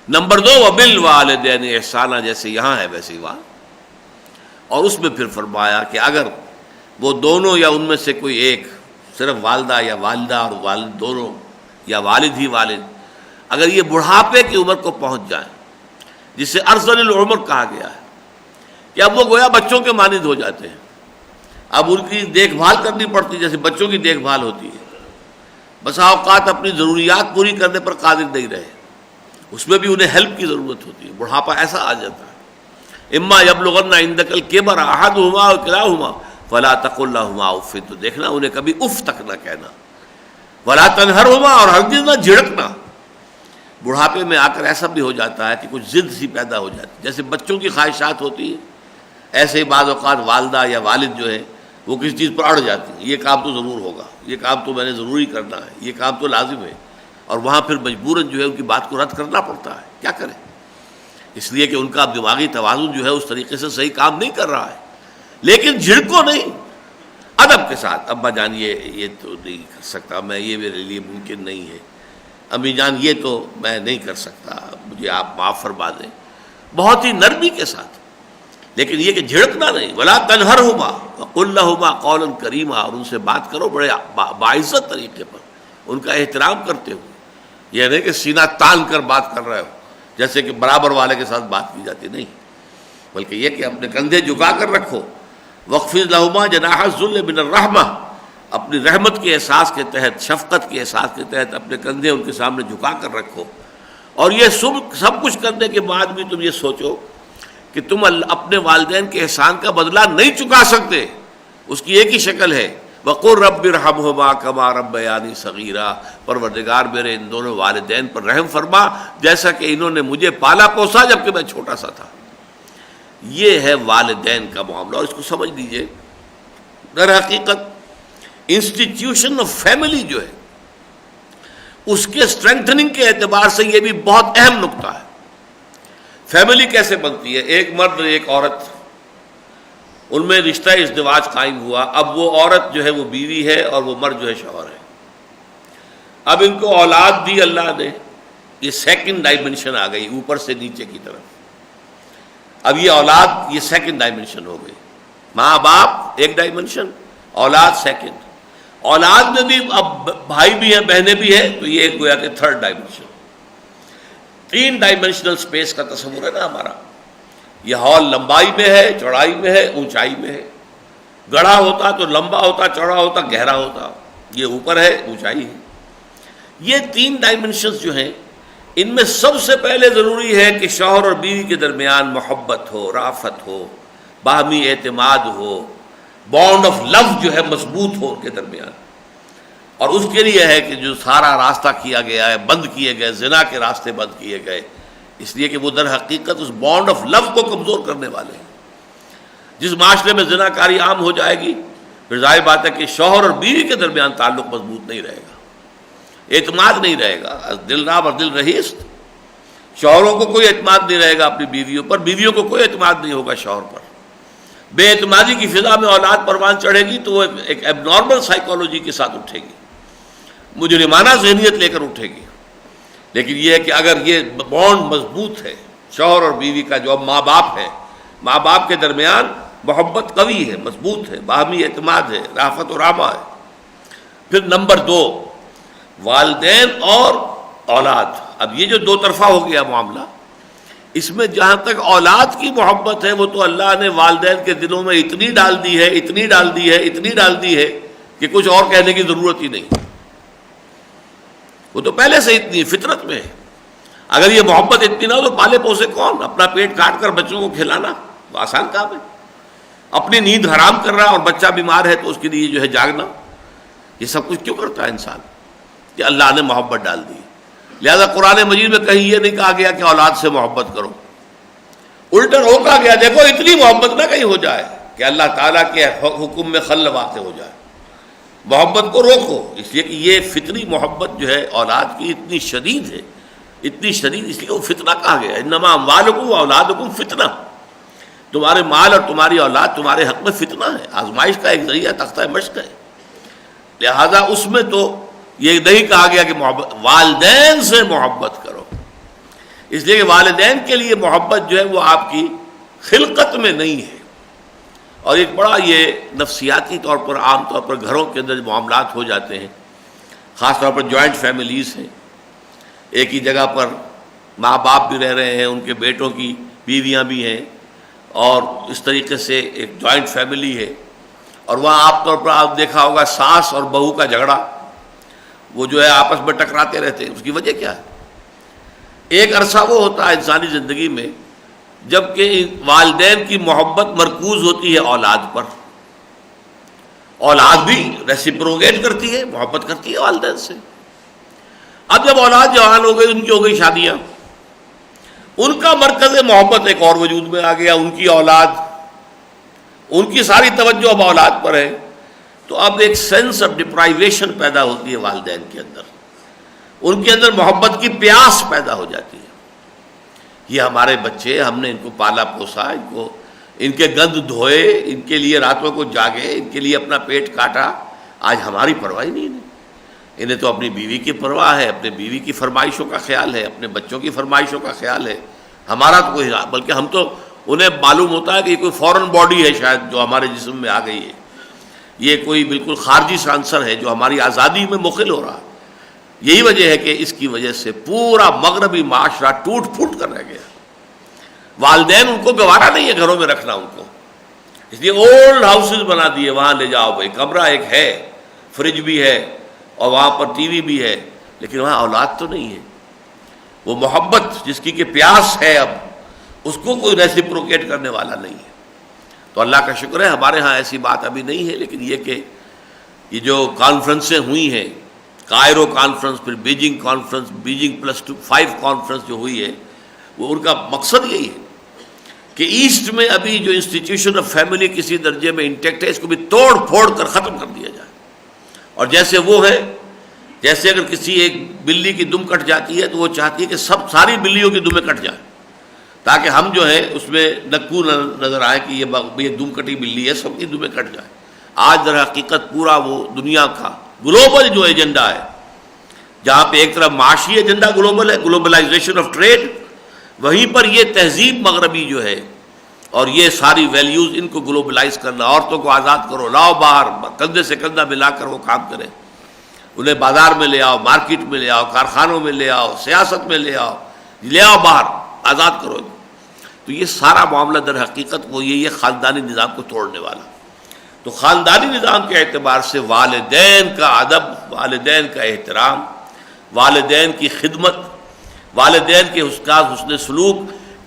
نمبر 2 وَبِالْوَالِدَيْنِ إِحْسَانًا، جیسے یہاں ہے ویسے وہاں۔ اور اس میں پھر فرمایا کہ اگر وہ دونوں یا ان میں سے کوئی ایک، صرف والدہ یا والدہ اور والد دونوں، یا والد ہی والد، اگر یہ بڑھاپے کی عمر کو پہنچ جائیں، جسے ارذل العمر کہا گیا ہے، کہ اب وہ گویا بچوں کے مانند ہو جاتے ہیں، اب ان کی دیکھ بھال کرنی پڑتی جیسے بچوں کی دیکھ بھال ہوتی ہے، بسا اوقات اپنی ضروریات پوری کرنے پر قادر نہیں رہے، اس میں بھی انہیں ہیلپ کی ضرورت ہوتی ہے، بڑھاپا ایسا آ جاتا ہے۔ اما یبلغن عندک الکبر احدہما او کلاہما فلا تقل لہما اف، تو دیکھنا انہیں کبھی اف تک نہ کہنا، ولا تنہرہما، اور ہرگز نہ جھڑکنا۔ بڑھاپے میں آ کر ایسا بھی ہو جاتا ہے کہ کچھ ضد سی پیدا ہو جاتی ہے، جیسے بچوں کی خواہشات ہوتی ہیں، ایسے ہی بعض اوقات والدہ یا والد جو ہے وہ کسی چیز پر اڑ جاتی ہیں، یہ کام تو ضرور ہوگا، یہ کام تو میں نے ضروری کرنا ہے، یہ کام تو لازم ہے، اور وہاں پھر مجبوراً جو ہے ان کی بات کو رد کرنا پڑتا ہے، کیا کریں، اس لیے کہ ان کا دماغی توازن جو ہے اس طریقے سے صحیح کام نہیں کر رہا ہے۔ لیکن جھڑکو نہیں، ادب کے ساتھ، ابا جان یہ تو نہیں کر سکتا میں، یہ میرے لیے ممکن نہیں ہے، امی جان یہ تو میں نہیں کر سکتا، مجھے آپ معاف فرما دیں، بہت ہی نرمی کے ساتھ، لیکن یہ کہ جھڑکنا نہیں۔ ولا تنہرہما وقل لہما قولا کریما، اور ان سے بات کرو بڑے باعزت طریقے پر، ان کا احترام کرتے ہوئے، یہ نہیں کہ سینہ تان کر بات کر رہے ہو جیسے کہ برابر والے کے ساتھ بات کی جاتی، نہیں، بلکہ یہ کہ اپنے کندھے جھکا کر رکھو۔ وَاخْفِضْ لَهُمَا جَنَاحَ الذُّلِّ مِنَ الرَّحْمَةِ، اپنی رحمت کے احساس کے تحت، شفقت کے احساس کے تحت اپنے کندھے ان کے سامنے جھکا کر رکھو۔ اور یہ سب کچھ کرنے کے بعد بھی تم یہ سوچو کہ تم اپنے والدین کے احسان کا بدلہ نہیں چکا سکتے، اس کی ایک ہی شکل ہے، وَقُلْ رَبِّ ارْحَمْهُمَا كَمَا رَبَّيَانِي صَغِيرًا، پروردگار میرے ان دونوں والدین پر رحم فرما جیسا کہ انہوں نے مجھے پالا پوسا جبکہ میں چھوٹا سا تھا۔ یہ ہے والدین کا معاملہ، اور اس کو سمجھ لیجئے، در حقیقت انسٹیٹیوشن آف فیملی جو ہے اس کے اسٹرینتھننگ کے اعتبار سے یہ بھی بہت اہم نقطہ ہے۔ فیملی کیسے بنتی ہے؟ ایک مرد ایک عورت، ان میں رشتہ ازدواج قائم ہوا، اب وہ عورت جو ہے وہ بیوی ہے اور وہ مرد جو ہے شوہر ہے، اب ان کو اولاد دی اللہ نے، یہ سیکنڈ ڈائمنشن آ گئی اوپر سے نیچے کی طرف، اب یہ اولاد یہ سیکنڈ ڈائمنشن ہو گئی، ماں باپ ایک ڈائمنشن، اولاد سیکنڈ، اولاد میں بھی اب بھائی بھی ہیں بہنیں بھی ہیں، تو یہ ایک گویا کہ تھرڈ ڈائمنشن، 3 ڈائمنشنل اسپیس کا تصور ہے نا ہمارا۔ یہ ہال لمبائی میں ہے، چوڑائی میں ہے، اونچائی میں ہے، گڑھا ہوتا تو لمبا ہوتا، چوڑا ہوتا گہرا ہوتا، یہ اوپر ہے اونچائی ہے۔ یہ 3 ڈائمنشنز جو ہیں، ان میں سب سے پہلے ضروری ہے کہ شوہر اور بیوی کے درمیان محبت ہو، رافت ہو، باہمی اعتماد ہو، بانڈ آف لو جو ہے مضبوط ہو ان کے درمیان، اور اس کے لیے ہے کہ جو سارا راستہ کیا گیا ہے، بند کیے گئے، زنا کے راستے بند کیے گئے، اس لیے کہ وہ در حقیقت اس بانڈ آف لو کو کمزور کرنے والے ہیں۔ جس معاشرے میں زنا کاری عام ہو جائے گی، پھر ظاہر بات ہے کہ شوہر اور بیوی کے درمیان تعلق مضبوط نہیں رہے گا، اعتماد نہیں رہے گا، دل راب اور دل رہیست، شوہروں کو کوئی اعتماد نہیں رہے گا اپنی بیویوں پر، بیویوں کو کوئی اعتماد نہیں ہوگا شوہر پر۔ بے اعتمادی کی فضا میں اولاد پروان چڑھے گی تو وہ ایک ایب نارمل سائیکالوجی کے ساتھ اٹھے گی، مجرمانہ ذہنیت لے کر اٹھے گی۔ لیکن یہ ہے کہ اگر یہ بانڈ مضبوط ہے شوہر اور بیوی کا، جو اب ماں باپ ہے، ماں باپ کے درمیان محبت قوی ہے، مضبوط ہے، باہمی اعتماد ہے، رافت و رحمہ ہے۔ پھر نمبر 2، والدین اور اولاد۔ اب یہ جو 2 طرفہ ہو گیا معاملہ، اس میں جہاں تک اولاد کی محبت ہے وہ تو اللہ نے والدین کے دلوں میں اتنی ڈال دی ہے، اتنی ڈال دی ہے، اتنی ڈال دی ہے کہ کچھ اور کہنے کی ضرورت ہی نہیں، وہ تو پہلے سے اتنی فطرت میں ہے۔ اگر یہ محبت اتنی نہ ہو تو پالے پوسے کون؟ اپنا پیٹ کاٹ کر بچوں کو کھلانا وہ آسان کام ہے، اپنی نیند حرام کر رہا ہے اور بچہ بیمار ہے تو اس کے لیے جو ہے جاگنا، یہ سب کچھ کیوں کرتا ہے انسان؟ کہ اللہ نے محبت ڈال دی۔ لہذا قرآن مجید میں کہیں یہ نہیں کہا گیا کہ اولاد سے محبت کرو، الٹا روکا گیا، دیکھو اتنی محبت نہ کہیں ہو جائے کہ اللہ تعالیٰ کے حکم میں خلل واقع ہو جائے، محبت کو روکو، اس لیے کہ یہ فطری محبت جو ہے اولاد کی اتنی شدید ہے، اتنی شدید، اس لیے وہ فتنہ کہا گیا، انما اموالکم و اولادکم فتنہ، تمہارے مال اور تمہاری اولاد تمہارے حق میں فتنہ ہے، آزمائش کا ایک ذریعہ، تختہ مشق ہے۔ لہذا اس میں تو یہ نہیں کہا گیا کہ والدین سے محبت کرو، اس لیے کہ والدین کے لیے محبت جو ہے وہ آپ کی خلقت میں نہیں ہے، اور ایک بڑا یہ نفسیاتی طور پر عام طور پر گھروں کے اندر معاملات ہو جاتے ہیں، خاص طور پر جوائنٹ فیملیز ہیں، ایک ہی جگہ پر ماں باپ بھی رہ رہے ہیں، ان کے بیٹوں کی بیویاں بھی ہیں، اور اس طریقے سے ایک جوائنٹ فیملی ہے، اور وہاں عام طور پر آپ دیکھا ہوگا ساس اور بہو کا جھگڑا، وہ جو ہے آپس میں ٹکراتے رہتے ہیں۔ اس کی وجہ کیا ہے؟ ایک عرصہ وہ ہوتا ہے انسانی زندگی میں جب کہ والدین کی محبت مرکوز ہوتی ہے اولاد پر، اولاد بھی ریسیپروگیٹ کرتی ہے، محبت کرتی ہے والدین سے۔ اب جب اولاد جوان ہو گئی، ان کی ہو گئی شادیاں، ان کا مرکز محبت ایک اور وجود میں آ گیا، ان کی اولاد، ان کی ساری توجہ اب اولاد پر ہے، تو اب ایک سینس آف ڈپرائیویشن پیدا ہوتی ہے والدین کے اندر، ان کے اندر محبت کی پیاس پیدا ہو جاتی ہے۔ یہ ہمارے بچے، ہم نے ان کو پالا پوسا، ان کے گند دھوئے، ان کے لیے راتوں کو جاگے، ان کے لیے اپنا پیٹ کاٹا، آج ہماری پرواہ نہیں ہے۔ انہیں تو اپنی بیوی کی پرواہ ہے، اپنے بیوی کی فرمائشوں کا خیال ہے، اپنے بچوں کی فرمائشوں کا خیال ہے۔ ہمارا تو کوئی، بلکہ ہم تو انہیں معلوم ہوتا ہے کہ یہ کوئی فورن باڈی ہے شاید جو ہمارے جسم میں آ گئی ہے، یہ کوئی بالکل خارجی سا عنصر ہے جو ہماری آزادی میں مخل ہو رہا ہے۔ یہی وجہ ہے کہ اس کی وجہ سے پورا مغربی معاشرہ ٹوٹ پھوٹ کر رہ گیا۔ والدین ان کو گوارا نہیں ہے گھروں میں رکھنا ان کو، اس لیے اولڈ ہاؤسز بنا دیے، وہاں لے جاؤ بھائی، کمرہ ایک ہے، فریج بھی ہے اور وہاں پر ٹی وی بھی ہے، لیکن وہاں اولاد تو نہیں ہے۔ وہ محبت جس کی کہ پیاس ہے اب، اس کو کوئی ریسیپروکیٹ کرنے والا نہیں ہے۔ تو اللہ کا شکر ہے ہمارے ہاں ایسی بات ابھی نہیں ہے، لیکن یہ کہ یہ جو کانفرنسیں ہوئی ہیں، کائرو کانفرنس، پھر بیجنگ کانفرنس، بیجنگ +5 کانفرنس جو ہوئی ہے، وہ ان کا مقصد یہی ہے کہ ایسٹ میں ابھی جو انسٹیٹیوشن آف فیملی کسی درجے میں انٹیکٹ ہے، اس کو بھی توڑ پھوڑ کر ختم کر دیا جائے۔ اور جیسے وہ ہے، جیسے اگر کسی ایک بلی کی دم کٹ جاتی ہے تو وہ چاہتی ہے کہ ساری بلیوں کی دمیں کٹ جائیں، تاکہ ہم جو ہے اس میں نکو نظر آئے کہ یہ دم کٹی بلی ہے، سب کی دمیں کٹ جائیں۔ آج در حقیقت پورا وہ دنیا کا گلوبل جو ایجنڈا ہے، جہاں پہ ایک طرف معاشی ایجنڈا گلوبل ہے، گلوبلائزیشن آف ٹریڈ، وہیں پر یہ تہذیب مغربی جو ہے اور یہ ساری ویلیوز، ان کو گلوبلائز کرنا، عورتوں کو آزاد کرو، لاؤ باہر، کندھے سے کندھا ملا کر وہ کام کریں، انہیں بازار میں لے آؤ، مارکیٹ میں لے آؤ، کارخانوں میں لے آؤ، سیاست میں لے آؤ باہر، آزاد کرو۔ تو یہ سارا معاملہ در حقیقت وہ یہ خاندانی نظام کو توڑنے والا۔ تو خاندانی نظام کے اعتبار سے والدین کا ادب، والدین کا احترام، والدین کی خدمت، والدین کے حسن سلوک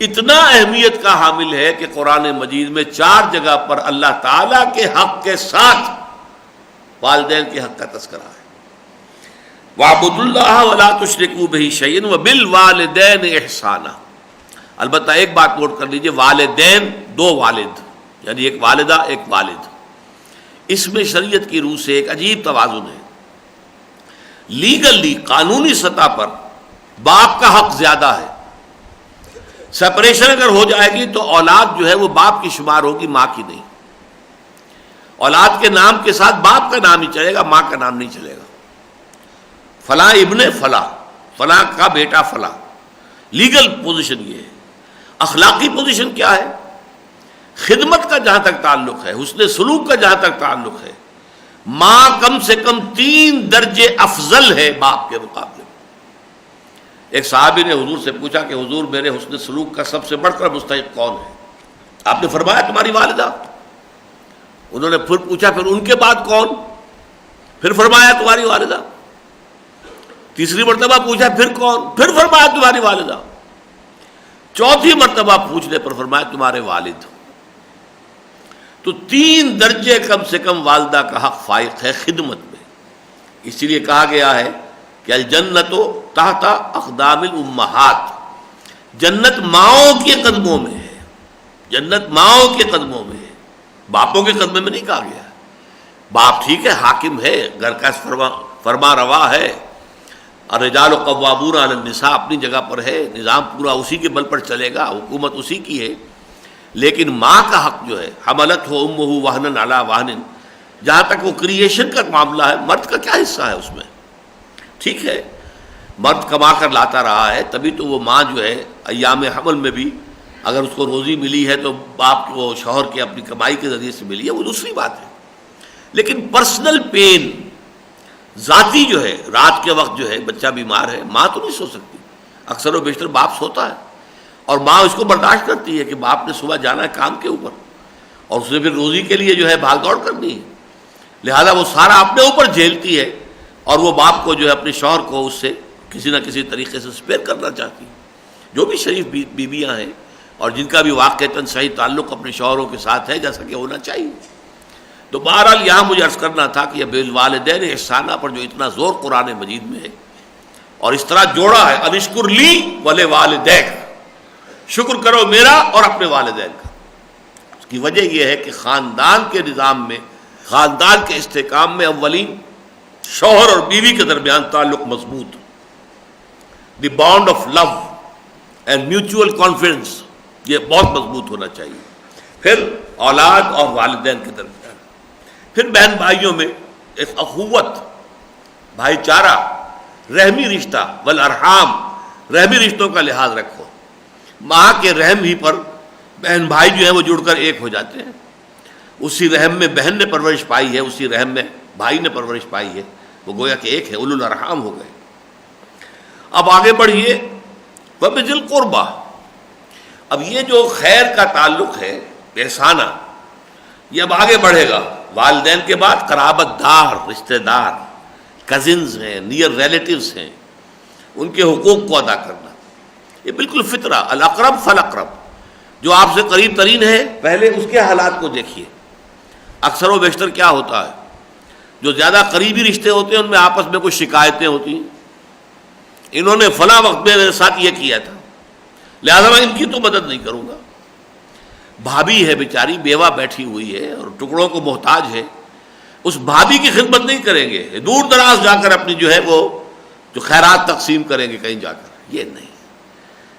اتنا اہمیت کا حامل ہے کہ قرآن مجید میں 4 جگہ پر اللہ تعالیٰ کے حق کے ساتھ والدین کے حق کا تذکرہ ہے۔ وَاعْبُدُوا اللَّهَ وَلَا تُشْرِكُوا بِهِ شَيْئًا وَبِالْوَالِدَيْنِ إِحْسَانًا۔ البتہ ایک بات نوٹ کر لیجئے، والدین، 2 والد، یعنی ایک والدہ ایک والد، اس میں شریعت کی روح سے ایک عجیب توازن ہے۔ لیگلی، قانونی سطح پر باپ کا حق زیادہ ہے۔ سپریشن اگر ہو جائے گی تو اولاد جو ہے وہ باپ کی شمار ہوگی، ماں کی نہیں۔ اولاد کے نام کے ساتھ باپ کا نام ہی چلے گا، ماں کا نام نہیں چلے گا۔ فلاں ابن فلاں، فلاں کا بیٹا فلاں، لیگل پوزیشن یہ ہے۔ اخلاقی پوزیشن کیا ہے؟ خدمت کا جہاں تک تعلق ہے، حسن سلوک کا جہاں تک تعلق ہے، ماں کم سے کم 3 درجے افضل ہے باپ کے مقابلے میں۔ ایک صحابی نے حضور سے پوچھا کہ حضور، میرے حسن سلوک کا سب سے بڑھ کر مستحق کون ہے؟ آپ نے فرمایا تمہاری والدہ۔ انہوں نے پھر پوچھا پھر ان کے بعد کون؟ پھر فرمایا تمہاری والدہ۔ تیسری مرتبہ پوچھا پھر کون؟ پھر فرمایا تمہاری والدہ۔ چوتھی مرتبہ پوچھنے پر فرمایا تمہارے والد۔ تو 3 درجے کم سے کم والدہ کا حق فائق ہے خدمت میں۔ اسی لیے کہا گیا ہے کہ الجنت تحت اقدام الامہات، جنت ماؤں کے قدموں میں ہے، جنت ماؤں کے قدموں میں ہے، باپوں کے قدموں میں نہیں کہا گیا۔ باپ ٹھیک ہے، حاکم ہے، گھر کا فرما روا ہے، الرجال قوامون علی النساء اپنی جگہ پر ہے، نظام پورا اسی کے بل پر چلے گا، حکومت اسی کی ہے، لیکن ماں کا حق جو ہے، حملت ہو امہ وہنا علی وہن، جہاں تک وہ کریشن کا معاملہ ہے، مرد کا کیا حصہ ہے اس میں؟ ٹھیک ہے، مرد کما کر لاتا رہا ہے، تبھی تو وہ ماں جو ہے ایام حمل میں بھی اگر اس کو روزی ملی ہے تو باپ کو شوہر کے اپنی کمائی کے ذریعے سے ملی ہے، وہ دوسری بات ہے. لیکن پرسنل پین ذاتی جو ہے، رات کے وقت جو ہے بچہ بیمار ہے، ماں تو نہیں سو سکتی، اکثر و بیشتر باپ سوتا ہے، اور ماں اس کو برداشت کرتی ہے کہ باپ نے صبح جانا ہے کام کے اوپر اور اس نے پھر روزی کے لیے جو ہے بھاگ دوڑ کرنی ہے، لہذا وہ سارا اپنے اوپر جھیلتی ہے، اور وہ باپ کو جو ہے اپنے شوہر کو اس سے کسی نہ کسی طریقے سے سپیئر کرنا چاہتی ہے. جو بھی شریف بیویاں ہیں اور جن کا بھی واقعتاً صحیح تعلق اپنے شوہروں کے ساتھ ہے جیسا کہ ہونا چاہیے. تو بہرحال یہاں مجھے عرض کرنا تھا کہ یہ بالوالدین احسانہ پر جو اتنا زور قرآن مجید میں ہے اور اس طرح جوڑا ہے، انشکر لی ولوالدیک، شکر کرو میرا اور اپنے والدین کا. اس کی وجہ یہ ہے کہ خاندان کے نظام میں، خاندان کے استحکام میں اولین شوہر اور بیوی کے درمیان تعلق مضبوط، the bond of love and mutual confidence, یہ بہت مضبوط ہونا چاہیے. پھر اولاد اور والدین کے درمیان، پھر بہن بھائیوں میں ایک اخوت، بھائی چارہ، رحمی رشتہ، والارحام، رحمی رشتوں کا لحاظ رکھو. ماں کے رحم ہی پر بہن بھائی جو ہیں وہ جڑ کر ایک ہو جاتے ہیں. اسی رحم میں بہن نے پرورش پائی ہے، اسی رحم میں بھائی نے پرورش پائی ہے، وہ گویا کہ ایک ہے، اولو الارحام ہو گئے. اب آگے بڑھیے، وَبِذِي الْقُرْبَى. اب یہ جو خیر کا تعلق ہے احسانہ، یہ اب آگے بڑھے گا. والدین کے بعد قرابت دار، رشتہ دار، کزنز ہیں، نیئر ریلیٹیوز ہیں، ان کے حقوق کو ادا کرنا، یہ بالکل فطرہ. الاقرب فالاقرب، جو آپ سے قریب ترین ہے پہلے اس کے حالات کو دیکھیے. اکثر و بیشتر کیا ہوتا ہے، جو زیادہ قریبی رشتے ہوتے ہیں ان میں آپس میں کچھ شکایتیں ہوتی ہیں، انہوں نے فلاں وقت میں میرے ساتھ یہ کیا تھا لہذا میں ان کی تو مدد نہیں کروں گا. بھابھی ہے بیچاری، بیوہ بیٹھی ہوئی ہے اور ٹکڑوں کو محتاج ہے، اس بھابھی کی خدمت نہیں کریں گے، دور دراز جا کر اپنی جو ہے وہ جو خیرات تقسیم کریں گے کہیں جا کر، یہ نہیں.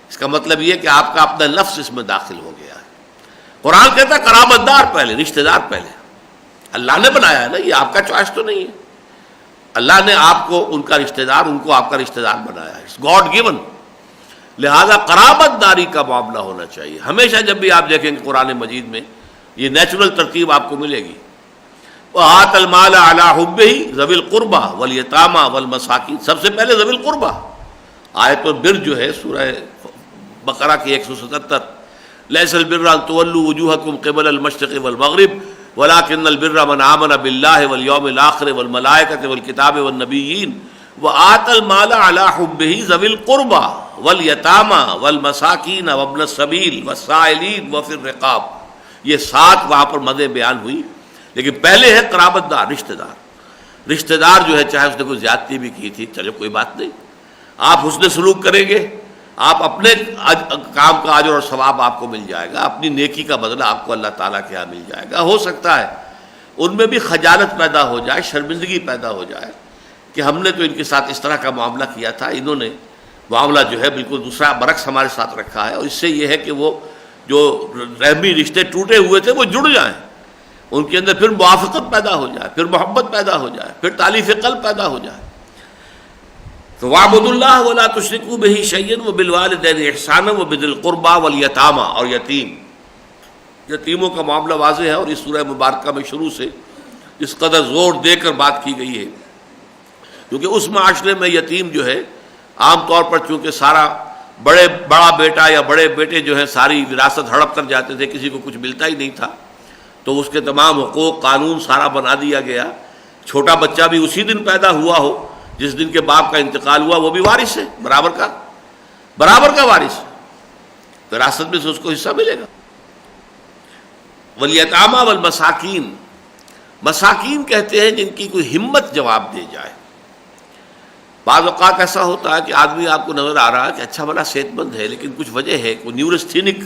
اس کا مطلب یہ کہ آپ کا اپنا لفظ اس میں داخل ہو گیا ہے. قرآن کہتا ہے قرابت دار پہلے، رشتہ دار پہلے. اللہ نے بنایا ہے نا، یہ آپ کا چوائس تو نہیں ہے. اللہ نے آپ کو ان کا رشتہ دار، ان کو آپ کا رشتہ دار بنایا ہے، اٹس گاڈ گیون. لہذا قرابت داری کا معاملہ ہونا چاہیے. ہمیشہ جب بھی آپ دیکھیں گے قرآن مجید میں یہ نیچرل ترتیب آپ کو ملے گی. وَآتَ الْمَالَ عَلَىٰ حُبِّهِ ذَوِي الْقُرْبَىٰ وَالْيَتَامَىٰ وَالْمَسَاكِينِ، سب سے پہلے ذوی القربہ. آیت البر جو ہے سورہ بقرہ کی 177، لَيْسَ الْبِرَّ أَن تُوَلُّوا وُجُوهَكُمْ قِبَلَ الْمَشْرِقِ وَالْمَغْرِبِ وَلَٰكِنَّ الْبِرَّ مَنْ آمَنَ بِاللَّهِ وَالْيَوْمِ الْآخِرِ وَالْمَلَائِكَةِ وَالْكِتَابِ وَالنَّبِيِّينَ وَآتَ الْمَالَ عَلَىٰ حُبِّهِ ذَوِي الْقُرْبَىٰ وَالْيَتَامَىٰ وَالْمَسَاكِينَ وَابْنَ السَّبِيلِ وَالسَّائِلِينَ وَفِي الرِّقَابِ. یہ 7 وہاں پر مدیں بیان ہوئی، لیکن پہلے ہے قرابت دار، رشتہ دار. رشتہ دار جو ہے چاہے اس نے کوئی زیادتی بھی کی تھی، چلو کوئی بات نہیں، آپ حسن سلوک کریں گے، آپ اپنے کام کا اجر اور ثواب آپ کو مل جائے گا، اپنی نیکی کا بدلہ آپ کو اللہ تعالیٰ کے ہاں مل جائے گا. ہو سکتا ہے ان میں بھی خجالت پیدا ہو جائے، شرمندگی پیدا ہو جائے کہ ہم نے تو ان کے ساتھ اس طرح کا معاملہ کیا تھا، انہوں نے معاملہ جو ہے بالکل دوسرا برعکس ہمارے ساتھ رکھا ہے. اور اس سے یہ ہے کہ وہ جو رحمی رشتے ٹوٹے ہوئے تھے وہ جڑ جائیں، ان کے اندر پھر موافقت پیدا ہو جائے، پھر محبت پیدا ہو جائے، پھر تالیف قلب پیدا ہو جائے. تو وَاعْبُدُوا اللَّهَ وَلَا تُشْرِكُوا بِهِ شَيْئًا وَبِالْوَالِدَيْنِ إِحْسَانًا وَبِذِي الْقُرْبَىٰ وَالْيَتَامَىٰ. اور یتیموں کا معاملہ واضح ہے، اور اس سورہ مبارکہ میں شروع سے اس قدر زور دے کر بات کی گئی ہے کیونکہ اس معاشرے میں یتیم جو ہے عام طور پر چونکہ سارا بڑا بیٹا یا بڑے بیٹے جو ہے ساری وراثت ہڑپ کر جاتے تھے، کسی کو کچھ ملتا ہی نہیں تھا، تو اس کے تمام حقوق قانون سارا بنا دیا گیا. چھوٹا بچہ بھی اسی دن پیدا ہوا ہو جس دن کے باپ کا انتقال ہوا، وہ بھی وارث ہے، برابر کا وارث ہے، وراثت میں سے اس کو حصہ ملے گا. والیتامى والمساکین، مساکین کہتے ہیں جن کی کوئی ہمت جواب دے جائے. بعض اوقات ایسا ہوتا ہے کہ آدمی آپ کو نظر آ رہا ہے کہ اچھا بھلا صحت مند ہے، لیکن کچھ وجہ ہے، کوئی نیورستھینک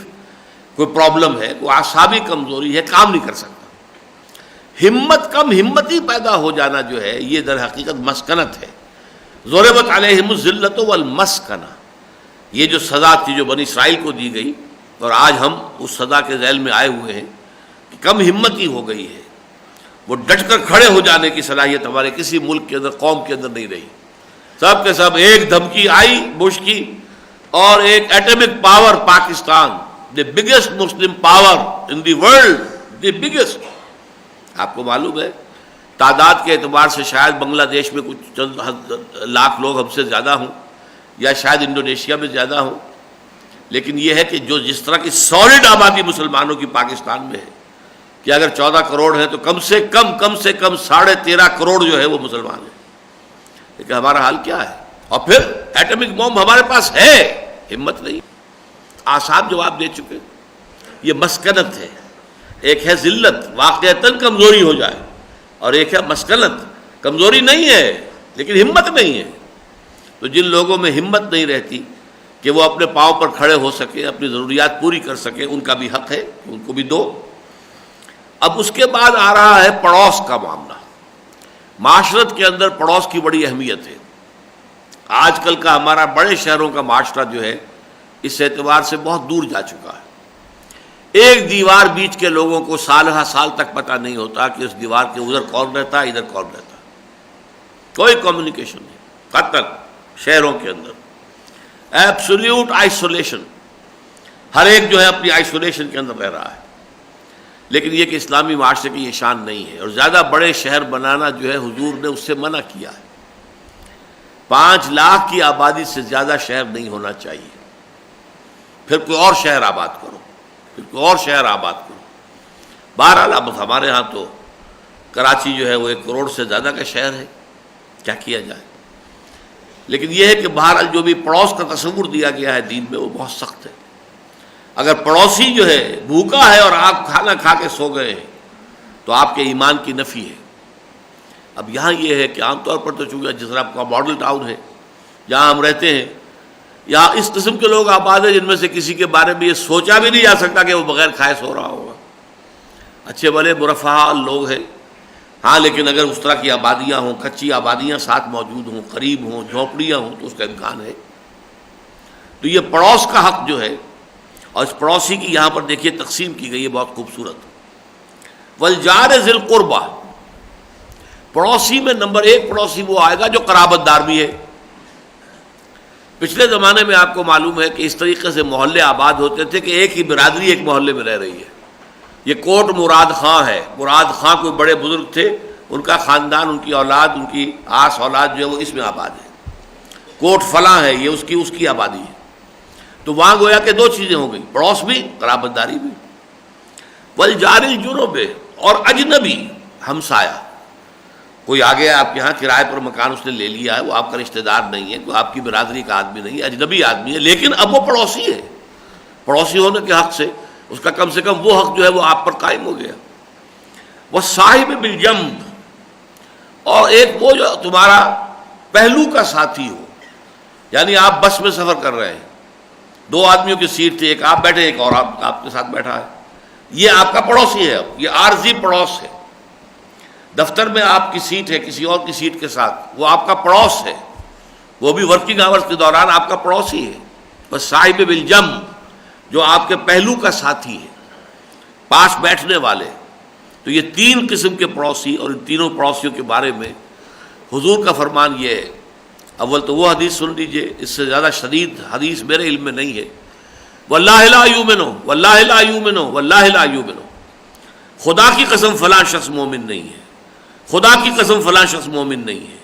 کوئی پرابلم ہے، کوئی اعصابی کمزوری ہے، کام نہیں کر سکتا. ہمتی پیدا ہو جانا جو ہے یہ در حقیقت مسکنت ہے. ضربت علیہم الذلۃ والمسکنہ، یہ جو سزا تھی جو بنی اسرائیل کو دی گئی، اور آج ہم اس سزا کے ذیل میں آئے ہوئے ہیں کہ کم ہمتی ہو گئی ہے. وہ ڈٹ کر کھڑے ہو جانے کی صلاحیت ہمارے کسی ملک کے اندر، قوم کے اندر نہیں رہی. سب کے سب ایک دھمکی آئی بش کی، اور ایک atomic power Pakistan the biggest Muslim power in the world, the biggest. آپ کو معلوم ہے تعداد کے اعتبار سے شاید بنگلہ دیش میں کچھ چند لاکھ لوگ ہم سے زیادہ ہوں یا شاید انڈونیشیا میں زیادہ ہوں، لیکن یہ ہے کہ جو جس طرح کی سالڈ آبادی مسلمانوں کی پاکستان میں ہے کہ اگر 14 کروڑ ہے تو کم سے کم 13.5 کروڑ جو ہے وہ مسلمان ہیں. لیکن ہمارا حال کیا ہے؟ اور پھر ایٹمک بم ہمارے پاس ہے، ہمت نہیں. آسان جواب دے چکے. یہ مسکنت ہے، ایک ہے ذلت واقعتاً کمزوری ہو جائے، اور ایک ہے مسکنت کمزوری نہیں ہے لیکن ہمت نہیں ہے. تو جن لوگوں میں ہمت نہیں رہتی کہ وہ اپنے پاؤں پر کھڑے ہو سکے، اپنی ضروریات پوری کر سکے، ان کا بھی حق ہے، ان کو بھی دو. اب اس کے بعد آ رہا ہے پڑوس کا معاملہ. معاشرت کے اندر پڑوس کی بڑی اہمیت ہے. آج کل کا ہمارا بڑے شہروں کا معاشرہ جو ہے اس اعتبار سے بہت دور جا چکا ہے. ایک دیوار بیچ کے لوگوں کو سال ہر سال تک پتہ نہیں ہوتا کہ اس دیوار کے ادھر کون رہتا ہے، ادھر کون رہتا ہے. کوئی کمیونیکیشن نہیں قطعاً شہروں کے اندر. ایبسولیوٹ آئسولیشن، ہر ایک جو ہے اپنی آئسولیشن کے اندر رہ رہا ہے. لیکن یہ کہ اسلامی معاشرے کی یہ شان نہیں ہے، اور زیادہ بڑے شہر بنانا جو ہے حضور نے اس سے منع کیا ہے. 5 لاکھ کی آبادی سے زیادہ شہر نہیں ہونا چاہیے. پھر کوئی اور شہر آباد کرو، پھر کوئی اور شہر آباد کرو. بہرحال اب ہمارے ہاں تو کراچی جو ہے وہ 1 کروڑ سے زیادہ کا شہر ہے، کیا کیا جائے. لیکن یہ ہے کہ بہرحال جو بھی پڑوس کا تصور دیا گیا ہے دین میں وہ بہت سخت ہے. اگر پڑوسی جو ہے بھوکا ہے اور آپ کھانا کھا کے سو گئے ہیں تو آپ کے ایمان کی نفی ہے. اب یہاں یہ ہے کہ عام طور پر تو چونکہ جس طرح کا ماڈل ٹاؤن ہے جہاں ہم رہتے ہیں، یہاں اس قسم کے لوگ آباد ہیں جن میں سے کسی کے بارے میں یہ سوچا بھی نہیں جا سکتا کہ وہ بغیر کھائے سو رہا ہوگا. اچھے بھلے مرفہ لوگ ہیں ہاں، لیکن اگر اس طرح کی آبادیاں ہوں، کچی آبادیاں ساتھ موجود ہوں، قریب ہوں، جھونپڑیاں ہوں، تو اس کا امکان ہے. تو یہ پڑوس کا حق جو ہے، اور اس پڑوسی کی یہاں پر دیکھیے تقسیم کی گئی ہے بہت خوبصورت. والجار ذی القربہ، پڑوسی میں نمبر 1 پڑوسی وہ آئے گا جو قرابت دار بھی ہے. پچھلے زمانے میں آپ کو معلوم ہے کہ اس طریقے سے محلے آباد ہوتے تھے کہ ایک ہی برادری ایک محلے میں رہ رہی ہے. یہ کوٹ مراد خاں ہے. مراد خاں کوئی بڑے بزرگ تھے، ان کا خاندان، ان کی اولاد، ان کی آس اولاد جو ہے وہ اس میں آباد ہے. کوٹ فلاں ہے، یہ اس کی آبادی ہے. تو وہاں گویا کہ 2 چیزیں ہو گئی، پڑوس بھی، قرابت داری بھی. والجار الجنب، اور اجنبی ہمسایہ. کوئی آگے آپ کے یہاں کرائے پر مکان اس نے لے لیا ہے، وہ آپ کا رشتہ دار نہیں ہے، کوئی آپ کی برادری کا آدمی نہیں ہے، اجنبی آدمی ہے، لیکن اب وہ پڑوسی ہے. پڑوسی ہونے کے حق سے اس کا کم سے کم وہ حق جو ہے وہ آپ پر قائم ہو گیا. والصاحب بالجنب، اور ایک وہ جو تمہارا پہلو کا ساتھی ہو. یعنی آپ بس میں سفر کر رہے ہیں، 2 آدمیوں کی سیٹ تھی، ایک آپ بیٹھے، ایک اور آپ کے ساتھ بیٹھا ہے. یہ آپ کا پڑوسی ہے. اب یہ عارضی پڑوس ہے. دفتر میں آپ کی سیٹ ہے کسی اور کی سیٹ کے ساتھ، وہ آپ کا پڑوس ہے، وہ بھی ورکنگ آورز کے دوران آپ کا پڑوسی ہے. بس صاحب بالجنب، جو آپ کے پہلو کا ساتھی ہے، پاس بیٹھنے والے. تو یہ 3 قسم کے پڑوسی، اور ان تینوں پڑوسیوں کے بارے میں حضور کا فرمان یہ ہے. اول تو وہ حدیث سن لیجئے، اس سے زیادہ شدید حدیث میرے علم میں نہیں ہے. واللہ لا یؤمنو، واللہ لا یؤمنو، واللہ لا یؤمنو، خدا کی قسم فلاں شخص مومن نہیں ہے، خدا کی قسم فلاں شخص مومن نہیں ہے،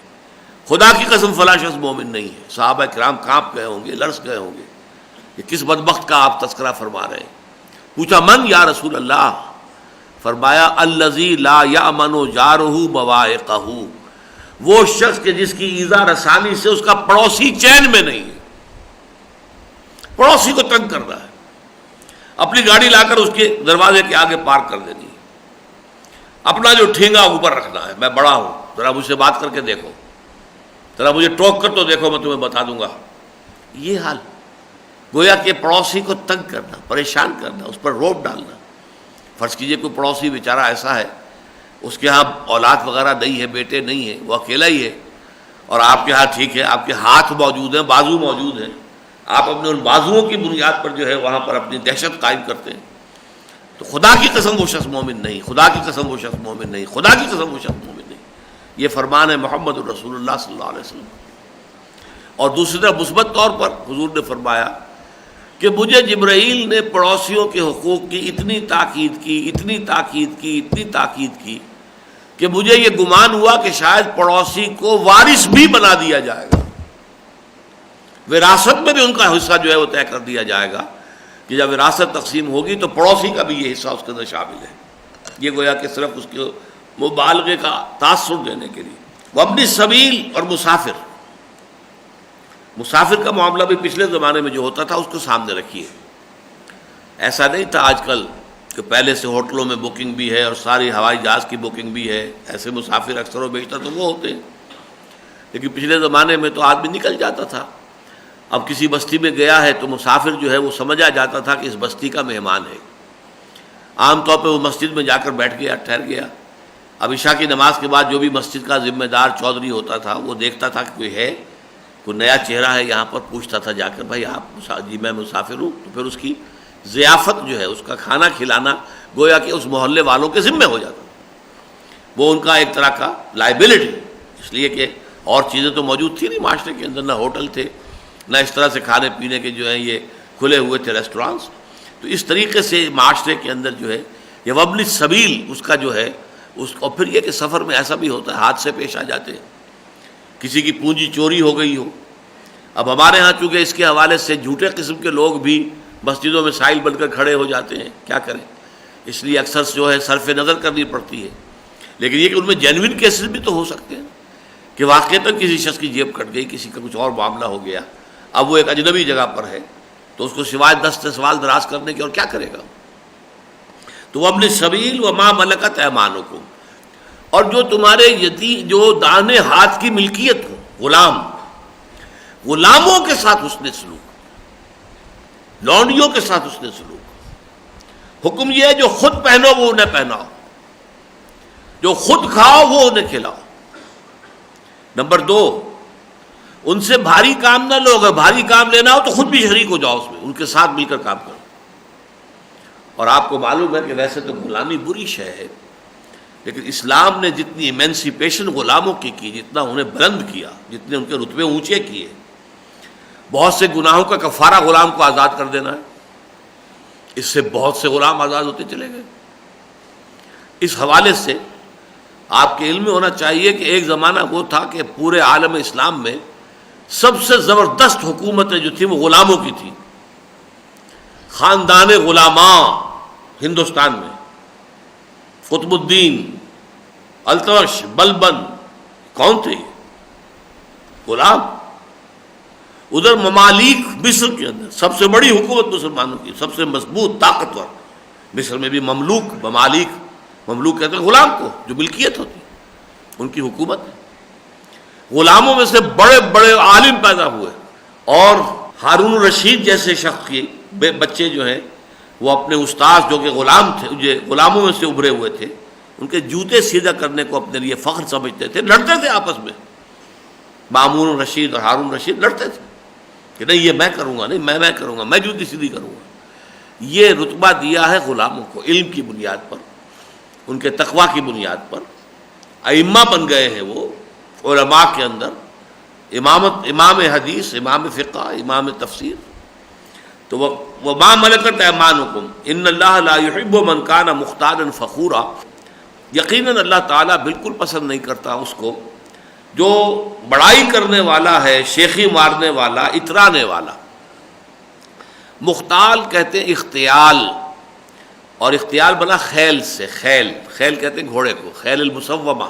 خدا کی قسم فلاں شخص مومن نہیں ہے. صحابہ کرام کانپ گئے ہوں گے، لرز گئے ہوں گے، یہ کس بدبخت کا آپ تذکرہ فرما رہے ہیں. پوچھا من یا رسول اللہ؟ فرمایا الذی لا یأمن جارہ بوائقہ، وہ شخص کہ جس کی ایذا رسانی سے اس کا پڑوسی چین میں نہیں ہے. پڑوسی کو تنگ کر رہا ہے، اپنی گاڑی لا کر اس کے دروازے کے آگے پارک کر دینی ہے، اپنا جو ٹھینگا اوپر رکھنا ہے، میں بڑا ہوں، ذرا مجھ سے بات کر کے دیکھو، ذرا مجھے ٹوک کر تو دیکھو، میں تمہیں بتا دوں گا. یہ حال گویا کہ پڑوسی کو تنگ کرنا، پریشان کرنا، اس پر روب ڈالنا. فرض کیجئے کوئی پڑوسی بیچارہ ایسا ہے، اس کے ہاں اولاد وغیرہ نہیں ہے، بیٹے نہیں ہیں، وہ اکیلا ہی ہے، اور آپ کے ہاں ٹھیک ہے آپ کے ہاتھ موجود ہیں، بازو موجود ہیں، آپ اپنے ان بازوؤں کی بنیاد پر جو ہے وہاں پر اپنی دہشت قائم کرتے ہیں. تو خدا کی قسم وہ شخص مومن نہیں، خدا کی قسم وہ شخص مومن نہیں، خدا کی قسم وہ شخص مومن نہیں. یہ فرمان ہے محمد الرسول اللہ صلی اللہ علیہ وسلم. اور دوسری طرف مثبت طور پر حضور نے فرمایا کہ مجھے جبرائیل نے پڑوسیوں کے حقوق کی اتنی تاکید کی کہ مجھے یہ گمان ہوا کہ شاید پڑوسی کو وارث بھی بنا دیا جائے گا، وراثت میں بھی ان کا حصہ جو ہے وہ طے کر دیا جائے گا کہ جب وراثت تقسیم ہوگی تو پڑوسی کا بھی یہ حصہ اس کے اندر شامل ہے۔ یہ گویا کہ صرف اس کے مبالغے کا تاثر دینے کے لیے۔ وابن السبیل، اور مسافر کا معاملہ بھی پچھلے زمانے میں جو ہوتا تھا اس کو سامنے رکھیے۔ ایسا نہیں تھا آج کل کہ پہلے سے ہوٹلوں میں بکنگ بھی ہے اور ساری ہوائی جہاز کی بکنگ بھی ہے، ایسے مسافر اکثر و بیشتر تو وہ ہوتے ہیں، لیکن پچھلے زمانے میں تو آدمی نکل جاتا تھا۔ اب کسی بستی میں گیا ہے تو مسافر جو ہے وہ سمجھا جاتا تھا کہ اس بستی کا مہمان ہے۔ عام طور پہ وہ مسجد میں جا کر بیٹھ گیا، ٹھہر گیا۔ اب عشاء کی نماز کے بعد جو بھی مسجد کا ذمہ دار چودھری ہوتا تھا وہ دیکھتا تھا کہ کوئی ہے، کوئی نیا چہرہ ہے یہاں پر، پوچھتا تھا جا کر بھائی آپ؟ جی میں مسافر ہوں۔ تو پھر اس کی ضیافت جو ہے، اس کا کھانا کھلانا گویا کہ اس محلے والوں کے ذمہ ہو جاتا، وہ ان کا ایک طرح کا لائبلٹی، اس لیے کہ اور چیزیں تو موجود تھی نہیں معاشرے کے اندر، نہ ہوٹل تھے، نہ اس طرح سے کھانے پینے کے جو ہیں یہ کھلے ہوئے تھے ریسٹورانٹس۔ تو اس طریقے سے معاشرے کے اندر جو ہے یہ وابن السبیل اس کا جو ہے اس، اور پھر یہ کہ سفر میں ایسا بھی ہوتا ہے حادثے پیش آ جاتے ہیں، کسی کی پونجی چوری ہو گئی ہو۔ اب ہمارے ہاں چونکہ اس کے حوالے سے جھوٹے قسم کے لوگ بھی مسجدوں میں سائل بن کر کھڑے ہو جاتے ہیں، کیا کریں، اس لیے اکثر جو ہے صرف نظر کرنی پڑتی ہے۔ لیکن یہ کہ ان میں جینوئن کیسز بھی تو ہو سکتے ہیں کہ واقعتاً کسی شخص کی جیب کٹ گئی، کسی کا کچھ اور معاملہ ہو گیا، اب وہ ایک اجنبی جگہ پر ہے تو اس کو سوائے دست سوال دراز کرنے کے اور کیا کرے گا۔ تو وابن السبیل وما ملکت ایمانکم، اور جو تمہارے جو داہنے ہاتھ کی ملکیت ہو، غلاموں کے ساتھ حسن سلوک، لونڈیوں کے ساتھ حسن سلوک۔ حکم یہ ہے جو خود پہنو وہ انہیں پہناؤ، جو خود کھاؤ وہ انہیں کھلاؤ۔ نمبر 2، ان سے بھاری کام نہ لو، اگر بھاری کام لینا ہو تو خود بھی شریک ہو جاؤ اس میں، ان کے ساتھ مل کر کام کرو۔ اور آپ کو معلوم ہے کہ ویسے تو غلامی بری شے ہے، لیکن اسلام نے جتنی ایمنسیپیشن غلاموں کی جتنا انہیں بلند کیا، جتنے ان کے رتبے اونچے کیے، بہت سے گناہوں کا کفارہ غلام کو آزاد کر دینا ہے، اس سے بہت سے غلام آزاد ہوتے چلے گئے۔ اس حوالے سے آپ کے علم میں ہونا چاہیے کہ ایک زمانہ وہ تھا کہ پورے عالم اسلام میں سب سے زبردست حکومتیں جو تھیں وہ غلاموں کی تھیں۔ خاندان غلاماں ہندوستان میں، قطب الدین، التمش، بلبن، کون تھے؟ غلام۔ ادھر ممالک مصر کے اندر سب سے بڑی حکومت مسلمانوں کی، سب سے مضبوط طاقتور، مصر میں بھی مملوک، مملوک کہتے ہیں غلام کو جو ملکیت ہوتی، ان کی حکومت ہے۔ غلاموں میں سے بڑے بڑے عالم پیدا ہوئے، اور ہارون الرشید جیسے شخص کے بچے جو ہیں وہ اپنے استاد جو کہ غلام تھے، جو غلاموں میں سے ابھرے ہوئے تھے، ان کے جوتے سیدھا کرنے کو اپنے لیے فخر سمجھتے تھے، لڑتے تھے آپس میں۔ مامون الرشید اور ہارون الرشید لڑتے تھے کہ نہیں یہ میں کروں گا، نہیں میں کروں گا، میں جوتی سیدھی کروں گا۔ یہ رتبہ دیا ہے غلاموں کو، علم کی بنیاد پر، ان کے تقویٰ کی بنیاد پر۔ ائمہ بن گئے ہیں وہ علماء کے اندر، امام حدیث، امام فقہ، امام تفسیر۔ تو وما ملکت ایمانکم ان اللہ لا یحب من کان مختالا فخورا، یقیناً اللہ تعالیٰ بالکل پسند نہیں کرتا اس کو جو بڑائی کرنے والا ہے، شیخی مارنے والا، اترانے والا۔ مختال کہتے ہیں اختیال، اور اختیال بنا خیل سے، خیل کہتے ہیں گھوڑے کو، خیل المسومہ۔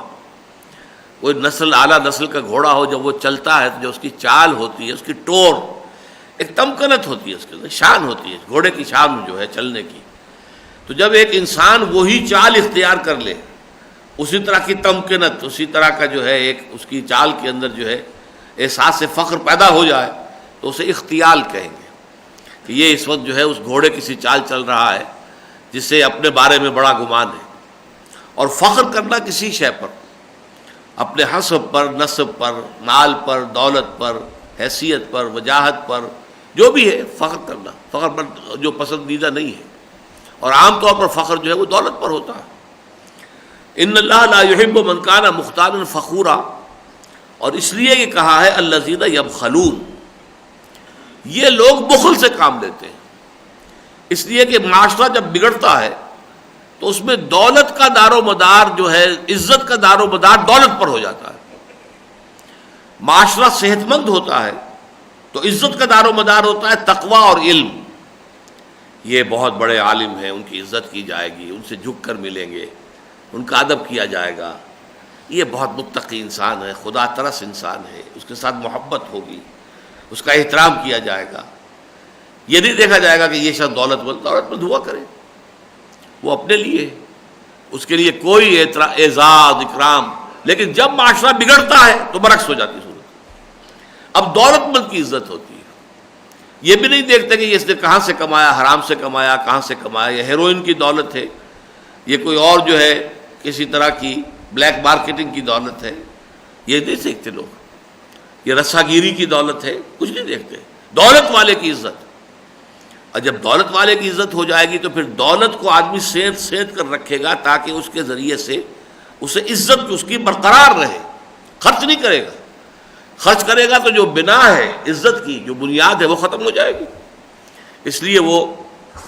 کوئی نسل، اعلیٰ نسل کا گھوڑا ہو، جب وہ چلتا ہے تو جو اس کی چال ہوتی ہے، اس کی ٹور، ایک تمکنت ہوتی ہے، اس کے اندر شان ہوتی ہے، گھوڑے کی شان جو ہے چلنے کی۔ تو جب ایک انسان وہی چال اختیار کر لے، اسی طرح کی تمکنت، اسی طرح کا جو ہے ایک اس کی چال کے اندر جو ہے احساس فخر پیدا ہو جائے، تو اسے اختیال کہیں گے کہ یہ اس وقت جو ہے اس گھوڑے کی سی چال چل رہا ہے جس سے اپنے بارے میں بڑا گمان ہے۔ اور فخر کرنا کسی شے پر، اپنے حسب پر، نسب پر، مال پر، دولت پر، حیثیت پر، وجاہت پر، جو بھی ہے فخر کرنا، فخر پر جو پسندیدہ نہیں ہے، اور عام طور پر فخر جو ہے وہ دولت پر ہوتا ہے۔ ان اللہ لا یحب من کان مختالا فخورا، اور اس لیے یہ کہا ہے الذین یبخلون، یہ لوگ بخل سے کام لیتے ہیں۔ اس لیے کہ معاشرہ جب بگڑتا ہے تو اس میں دولت کا دار و مدار جو ہے، عزت کا دار و مدار دولت پر ہو جاتا ہے۔ معاشرہ صحت مند ہوتا ہے تو عزت کا دار و مدار ہوتا ہے تقویٰ اور علم۔ یہ بہت بڑے عالم ہیں، ان کی عزت کی جائے گی، ان سے جھک کر ملیں گے، ان کا ادب کیا جائے گا۔ یہ بہت متقی انسان ہے، خدا ترس انسان ہے، اس کے ساتھ محبت ہوگی، اس کا احترام کیا جائے گا۔ یہ نہیں دیکھا جائے گا کہ یہ شخص دولت مند ہوا کرے، وہ اپنے لیے، اس کے لیے کوئی اعزاز اکرام۔ لیکن جب معاشرہ بگڑتا ہے تو برعکس ہو جاتی صورت، اب دولت مند کی عزت ہوتی ہے۔ یہ بھی نہیں دیکھتے کہ اس نے کہاں سے کمایا، حرام سے کمایا، کہاں سے کمایا، یہ ہیروئن کی دولت ہے، یہ کوئی اور جو ہے کسی طرح کی بلیک مارکیٹنگ کی دولت ہے، یہ نہیں دیکھتے لوگ، یہ رسا گیری کی دولت ہے، کچھ نہیں دیکھتے۔ دولت والے کی عزت، اور جب دولت والے کی عزت ہو جائے گی تو پھر دولت کو آدمی سینت کر رکھے گا تاکہ اس کے ذریعے سے اسے عزت اس کی برقرار رہے، خرچ نہیں کرے گا۔ خرچ کرے گا تو جو بنا ہے عزت کی، جو بنیاد ہے، وہ ختم ہو جائے گی۔ اس لیے وہ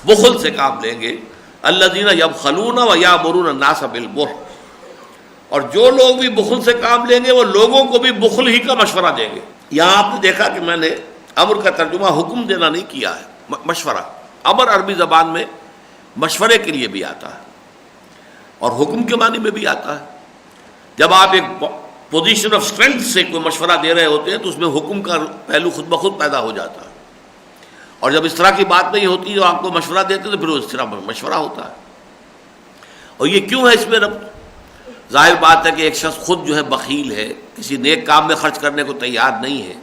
بخل سے کام لیں گے۔ الذین یبخلون ویامرون الناس بالبخل، اور جو لوگ بھی بخل سے کام لیں گے وہ لوگوں کو بھی بخل ہی کا مشورہ دیں گے۔ یہاں آپ نے دیکھا کہ میں نے امر کا ترجمہ حکم دینا نہیں کیا ہے، مشورہ۔ امر عربی زبان میں مشورے کے لیے بھی آتا ہے اور حکم کے معنی میں بھی آتا ہے۔ جب آپ ایک پوزیشن آف اسٹرینتھ سے کوئی مشورہ دے رہے ہوتے ہیں تو اس میں حکم کا پہلو خود بخود پیدا ہو جاتا ہے، اور جب اس طرح کی بات نہیں ہوتی جو آپ کو مشورہ دیتے تو پھر اس طرح مشورہ ہوتا ہے۔ اور یہ کیوں ہے اس میں ربط؟ ظاہر بات ہے کہ ایک شخص خود جو ہے بخیل ہے، کسی نیک کام میں خرچ کرنے کو تیار نہیں ہے،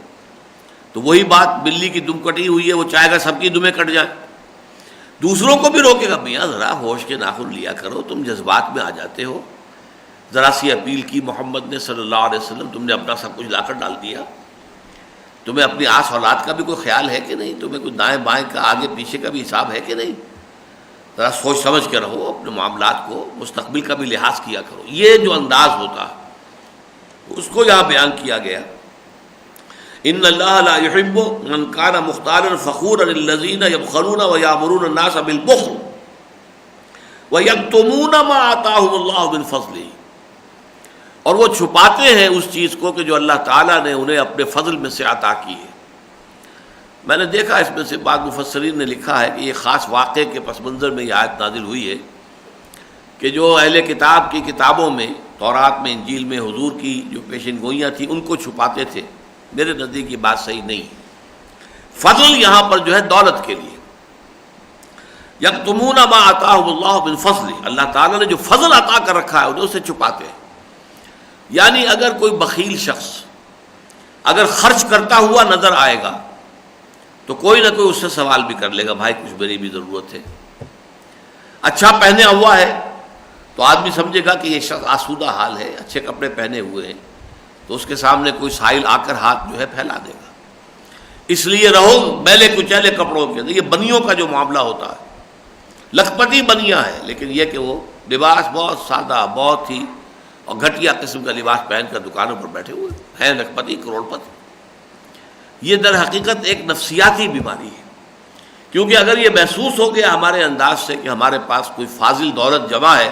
تو وہی بات بلی کی دم کٹی ہوئی ہے، وہ چاہے گا سب کی دمیں کٹ جائیں۔ دوسروں کو بھی روکے گا، میاں ذرا ہوش کے ناخن لیا کرو، تم جذبات میں آ جاتے ہو، ذرا سی اپیل کی محمد نے صلی اللہ علیہ وسلم، تم نے اپنا سب کچھ لا کر ڈال دیا، تمہیں اپنی آس اولاد کا بھی کوئی خیال ہے کہ نہیں؟ تمہیں کوئی دائیں بائیں کا آگے پیچھے کا بھی حساب ہے کہ نہیں؟ ذرا سوچ سمجھ کے رہو، اپنے معاملات کو، مستقبل کا بھی لحاظ کیا کرو۔ یہ جو انداز ہوتا ہے اس کو یہاں بیان کیا گیا۔ ان اللہ لا يحب من كان مختالا فخورا الذين يبخلون ويأمرون الناس بالبخل ويكتمون ما آتاهم الله من فضله، اور وہ چھپاتے ہیں اس چیز کو کہ جو اللہ تعالیٰ نے انہیں اپنے فضل میں سے عطا کی ہے۔ میں نے دیکھا اس میں سے بعض مفسرین نے لکھا ہے کہ یہ خاص واقعے کے پس منظر میں یہ آیت نازل ہوئی ہے کہ جو اہل کتاب کی کتابوں میں، تورات میں، انجیل میں حضور کی جو پیشن گوئیاں تھیں ان کو چھپاتے تھے۔ میرے نزدیک یہ بات صحیح نہیں ہے۔ فضل یہاں پر جو ہے دولت کے لیے، یکتمون ما آتاہم اللہ من فضل، اللہ تعالیٰ نے جو فضل عطا کر رکھا ہے انہیں اسے چھپاتے ہیں۔ یعنی اگر کوئی بخیل شخص اگر خرچ کرتا ہوا نظر آئے گا تو کوئی نہ کوئی اس سے سوال بھی کر لے گا، بھائی کچھ میری بھی ضرورت ہے۔ اچھا پہنے ہوا ہے تو آدمی سمجھے گا کہ یہ شخص آسودہ حال ہے، اچھے کپڑے پہنے ہوئے ہیں، تو اس کے سامنے کوئی سائل آ کر ہاتھ جو ہے پھیلا دے گا۔ اس لیے رہو میلے کچیلے کپڑوں کے اندر۔ یہ بنیوں کا جو معاملہ ہوتا ہے، لکھپتی بنیاں ہے، لیکن یہ کہ وہ لباس بہت سادہ، بہت ہی اور گھٹیا قسم کا لباس پہن کر دکانوں پر بیٹھے ہوئے ہیں، لکھپتی کروڑ پتی۔ یہ در حقیقت ایک نفسیاتی بیماری ہے، کیونکہ اگر یہ محسوس ہو گیا ہمارے انداز سے کہ ہمارے پاس کوئی فاضل دولت جمع ہے،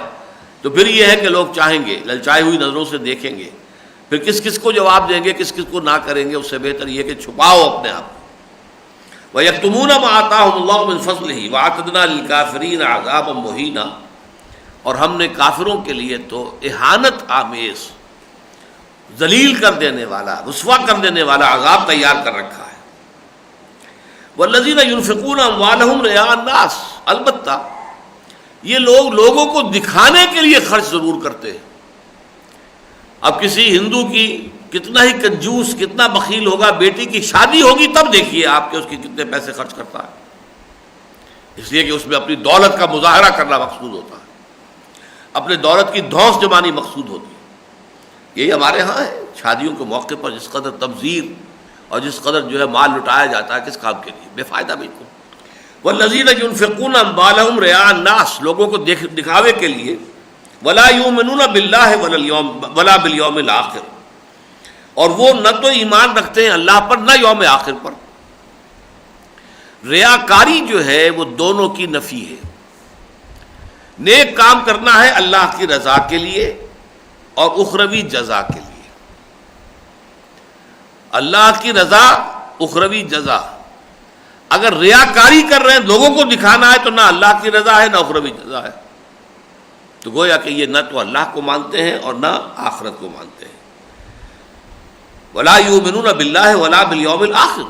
تو پھر یہ ہے کہ لوگ چاہیں گے، للچائی ہوئی نظروں سے دیکھیں گے، پھر کس کس کو جواب دیں گے، کس کس کو نہ کریں گے۔ اس سے بہتر یہ کہ چھپاؤ اپنے آپ کو۔ وَيَكْتُمُونَ مَا آتَاهُمُ اللَّهُ مِنْ فَضْلِهِ وَأَعْتَدْنَا لِلْكَافِرِينَ عَذَابًا مُهِينًا، اور ہم نے کافروں کے لیے تو اہانت آمیز، ذلیل کر دینے والا، رسوا کر دینے والا عذاب تیار کر رکھا ہے۔ وَالَّذِينَ يُنْفِقُونَ أَمْوَالَهُمْ رِئَاءَ النَّاسِ، البتہ یہ لوگ لوگوں کو دکھانے کے لیے خرچ ضرور کرتے ہیں۔ اب کسی ہندو کی کتنا ہی کنجوس، کتنا بخیل ہوگا، بیٹی کی شادی ہوگی تب دیکھیے آپ کہ اس کی کتنے پیسے خرچ کرتا ہے، اس لیے کہ اس میں اپنی دولت کا مظاہرہ کرنا مقصود ہوتا ہے، اپنے دولت کی دھوس جمانی مقصود ہوتی ہے۔ یہی ہمارے ہاں ہے، شادیوں کے موقع پر جس قدر تبذیر اور جس قدر جو ہے مال لٹایا جاتا ہے، کس کام کے لیے؟ بے فائدہ بالکل۔ والذین ينفقون اموالهم رئاء الناس، لوگوں کو دکھاوے کے لیے، ولا یؤمنون باللہ ولا بالیوم الآخر، اور وہ نہ تو ایمان رکھتے ہیں اللہ پر نہ یوم آخر پر۔ ریاکاری جو ہے وہ دونوں کی نفی ہے. نیک کام کرنا ہے اللہ کی رضا کے لیے اور اخروی جزا کے لیے. اللہ کی رضا، اخروی جزا. اگر ریاکاری کر رہے ہیں، لوگوں کو دکھانا ہے، تو نہ اللہ کی رضا ہے نہ اخروی جزا ہے. تو گویا کہ یہ نہ تو اللہ کو مانتے ہیں اور نہ آخرت کو مانتے ہیں. وَلَا يُؤْمِنُونَ بِاللَّهِ وَلَا بِالْيَوْمِ الْآخِرِ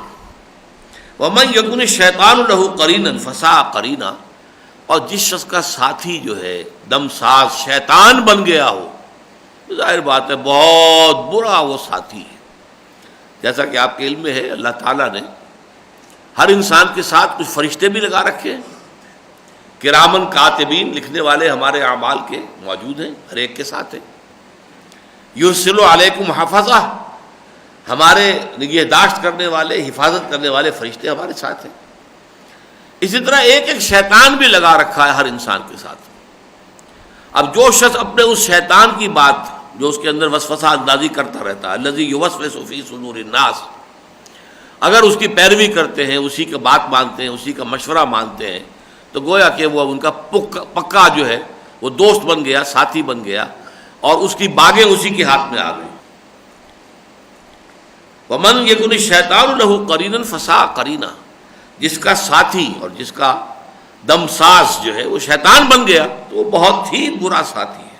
وَمَنْ يَكُنِ الشَّيْطَانُ لَهُ قَرِينًا فَسَاءَ قَرِينًا. اور جس شخص کا ساتھی جو ہے دم ساز شیطان بن گیا ہو، ظاہر بات ہے بہت برا وہ ساتھی ہے. جیسا کہ آپ کے علم میں ہے، اللہ تعالیٰ نے ہر انسان کے ساتھ کچھ فرشتے بھی لگا رکھے ہیں. کرامن کاتبین، لکھنے والے ہمارے اعمال کے موجود ہیں، ہر ایک کے ساتھ ہیں. یرسل علیکم حفظہ، ہمارے نگہداشت کرنے والے، حفاظت کرنے والے فرشتے ہمارے ساتھ ہیں. اسی طرح ایک ایک شیطان بھی لگا رکھا ہے ہر انسان کے ساتھ. اب جو شخص اپنے اس شیطان کی بات جو اس کے اندر وسوسہ اندازی کرتا رہتا ہے، الذی یوسوس فی صدور الناس، اگر اس کی پیروی کرتے ہیں، اسی کا بات مانتے ہیں، اسی کا مشورہ مانتے ہیں، تو گویا کہ وہ ان کا پکا جو ہے وہ دوست بن گیا، ساتھی بن گیا، اور اس کی باغیں اسی کے ہاتھ میں آ گئی. وَمَنْ يَكُنِ الشَّيْطَانُ لَهُ قَرِينًا فَسَاءَ قَرِينًا. جس کا ساتھی اور جس کا دم ساز جو ہے وہ شیطان بن گیا تو وہ بہت ہی برا ساتھی ہے.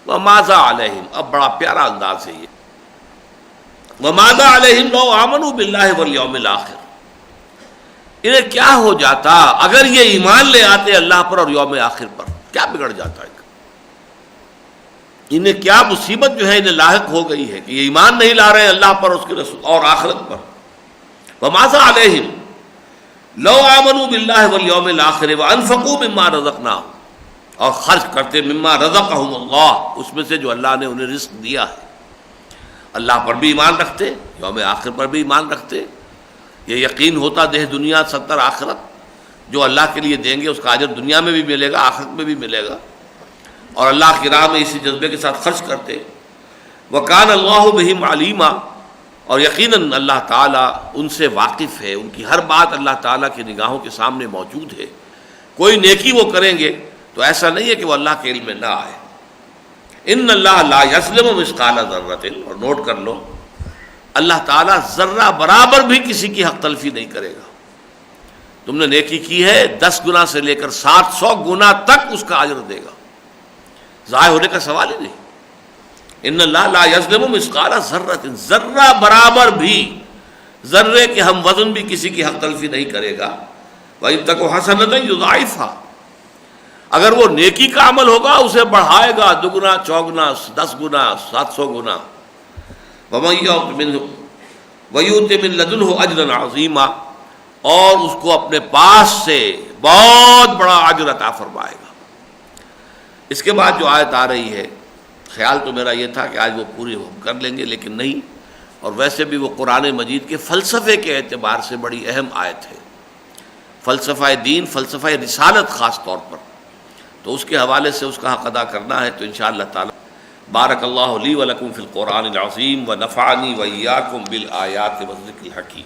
وَمَاذَا عَلَيْهِمْ، اب بڑا پیارا انداز ہے یہ. وَمَاذَا عَلَيْهِمْ لَوْ آمَنُوا بِاللَّهِ وَالْيَوْمِ الْآخِرِ. انہیں کیا ہو جاتا اگر یہ ایمان لے آتے اللہ پر اور یوم آخر پر، کیا بگڑ جاتا ہے؟ انہیں کیا مصیبت جو ہے انہیں لاحق ہو گئی ہے کہ یہ ایمان نہیں لا رہے ہیں اللہ پر، اس کے رسول اور آخرت پر. وَمَاذَا عَلَيْهِمْ لَوْ آمَنُوا بِاللَّهِ وَالْيَوْمِ الْآخِرِ وَأَنفَقُوا مِمَّا رَزَقْنَاهُمْ، اور خرچ کرتے مما رزقهم اللہ، اس میں سے جو اللہ نے انہیں رزق دیا ہے. اللہ پر بھی ایمان رکھتے، یوم آخر پر بھی ایمان رکھتے، یہ یقین ہوتا دہ دنیا ستر آخرت، جو اللہ کے لیے دیں گے اس کا اجر دنیا میں بھی ملے گا، آخرت میں بھی ملے گا، اور اللہ کی راہ میں اسی جذبے کے ساتھ خرچ کرتے. وَكَانَ اللَّهُ بِهِمْ عَلِيمًا، اور یقیناً اللہ تعالیٰ ان سے واقف ہے، ان کی ہر بات اللہ تعالیٰ کی نگاہوں کے سامنے موجود ہے. کوئی نیکی وہ کریں گے تو ایسا نہیں ہے کہ وہ اللہ کے علم میں نہ آئے. ان اللہ لا یظلم مثقال ذرۃ، اور نوٹ کر لو اللہ تعالیٰ ذرہ برابر بھی کسی کی حق تلفی نہیں کرے گا. تم نے نیکی کی ہے 10 گنا سے لے کر 700 گنا تک اس کا اجر دے گا، ضائع ہونے کا سوال ہی نہیں. ان اللہ لا یظلم مثقال ذرۃ، ذرہ برابر بھی، ذرے کے ہم وزن بھی کسی کی حق تلفی نہیں کرے گا. وَإِن تَكُ حَسَنَةً يُضَاعِفْهَا، اگر وہ نیکی کا عمل ہوگا اسے بڑھائے گا، 2 گنا 4 گنا 10 گنا 700 گنا. وَيُؤْتِ مِن لَدُنْهُ أَجْرًا عَظِيمًا، اور اس کو اپنے پاس سے بہت بڑا اجر عطا فرمائے گا. اس کے بعد جو آیت آ رہی ہے، خیال تو میرا یہ تھا کہ آج وہ پوری ہم کر لیں گے، لیکن نہیں. اور ویسے بھی وہ قرآن مجید کے فلسفے کے اعتبار سے بڑی اہم آیت ہے، فلسفہ دین، فلسفہ رسالت خاص طور پر، تو اس کے حوالے سے اس کا حق ادا کرنا ہے. تو انشاءاللہ تعالی بارک اللہ لی ولکم فی القرآن العظیم ونفعنی وإیاکم بالآیات والذکر الحکیم.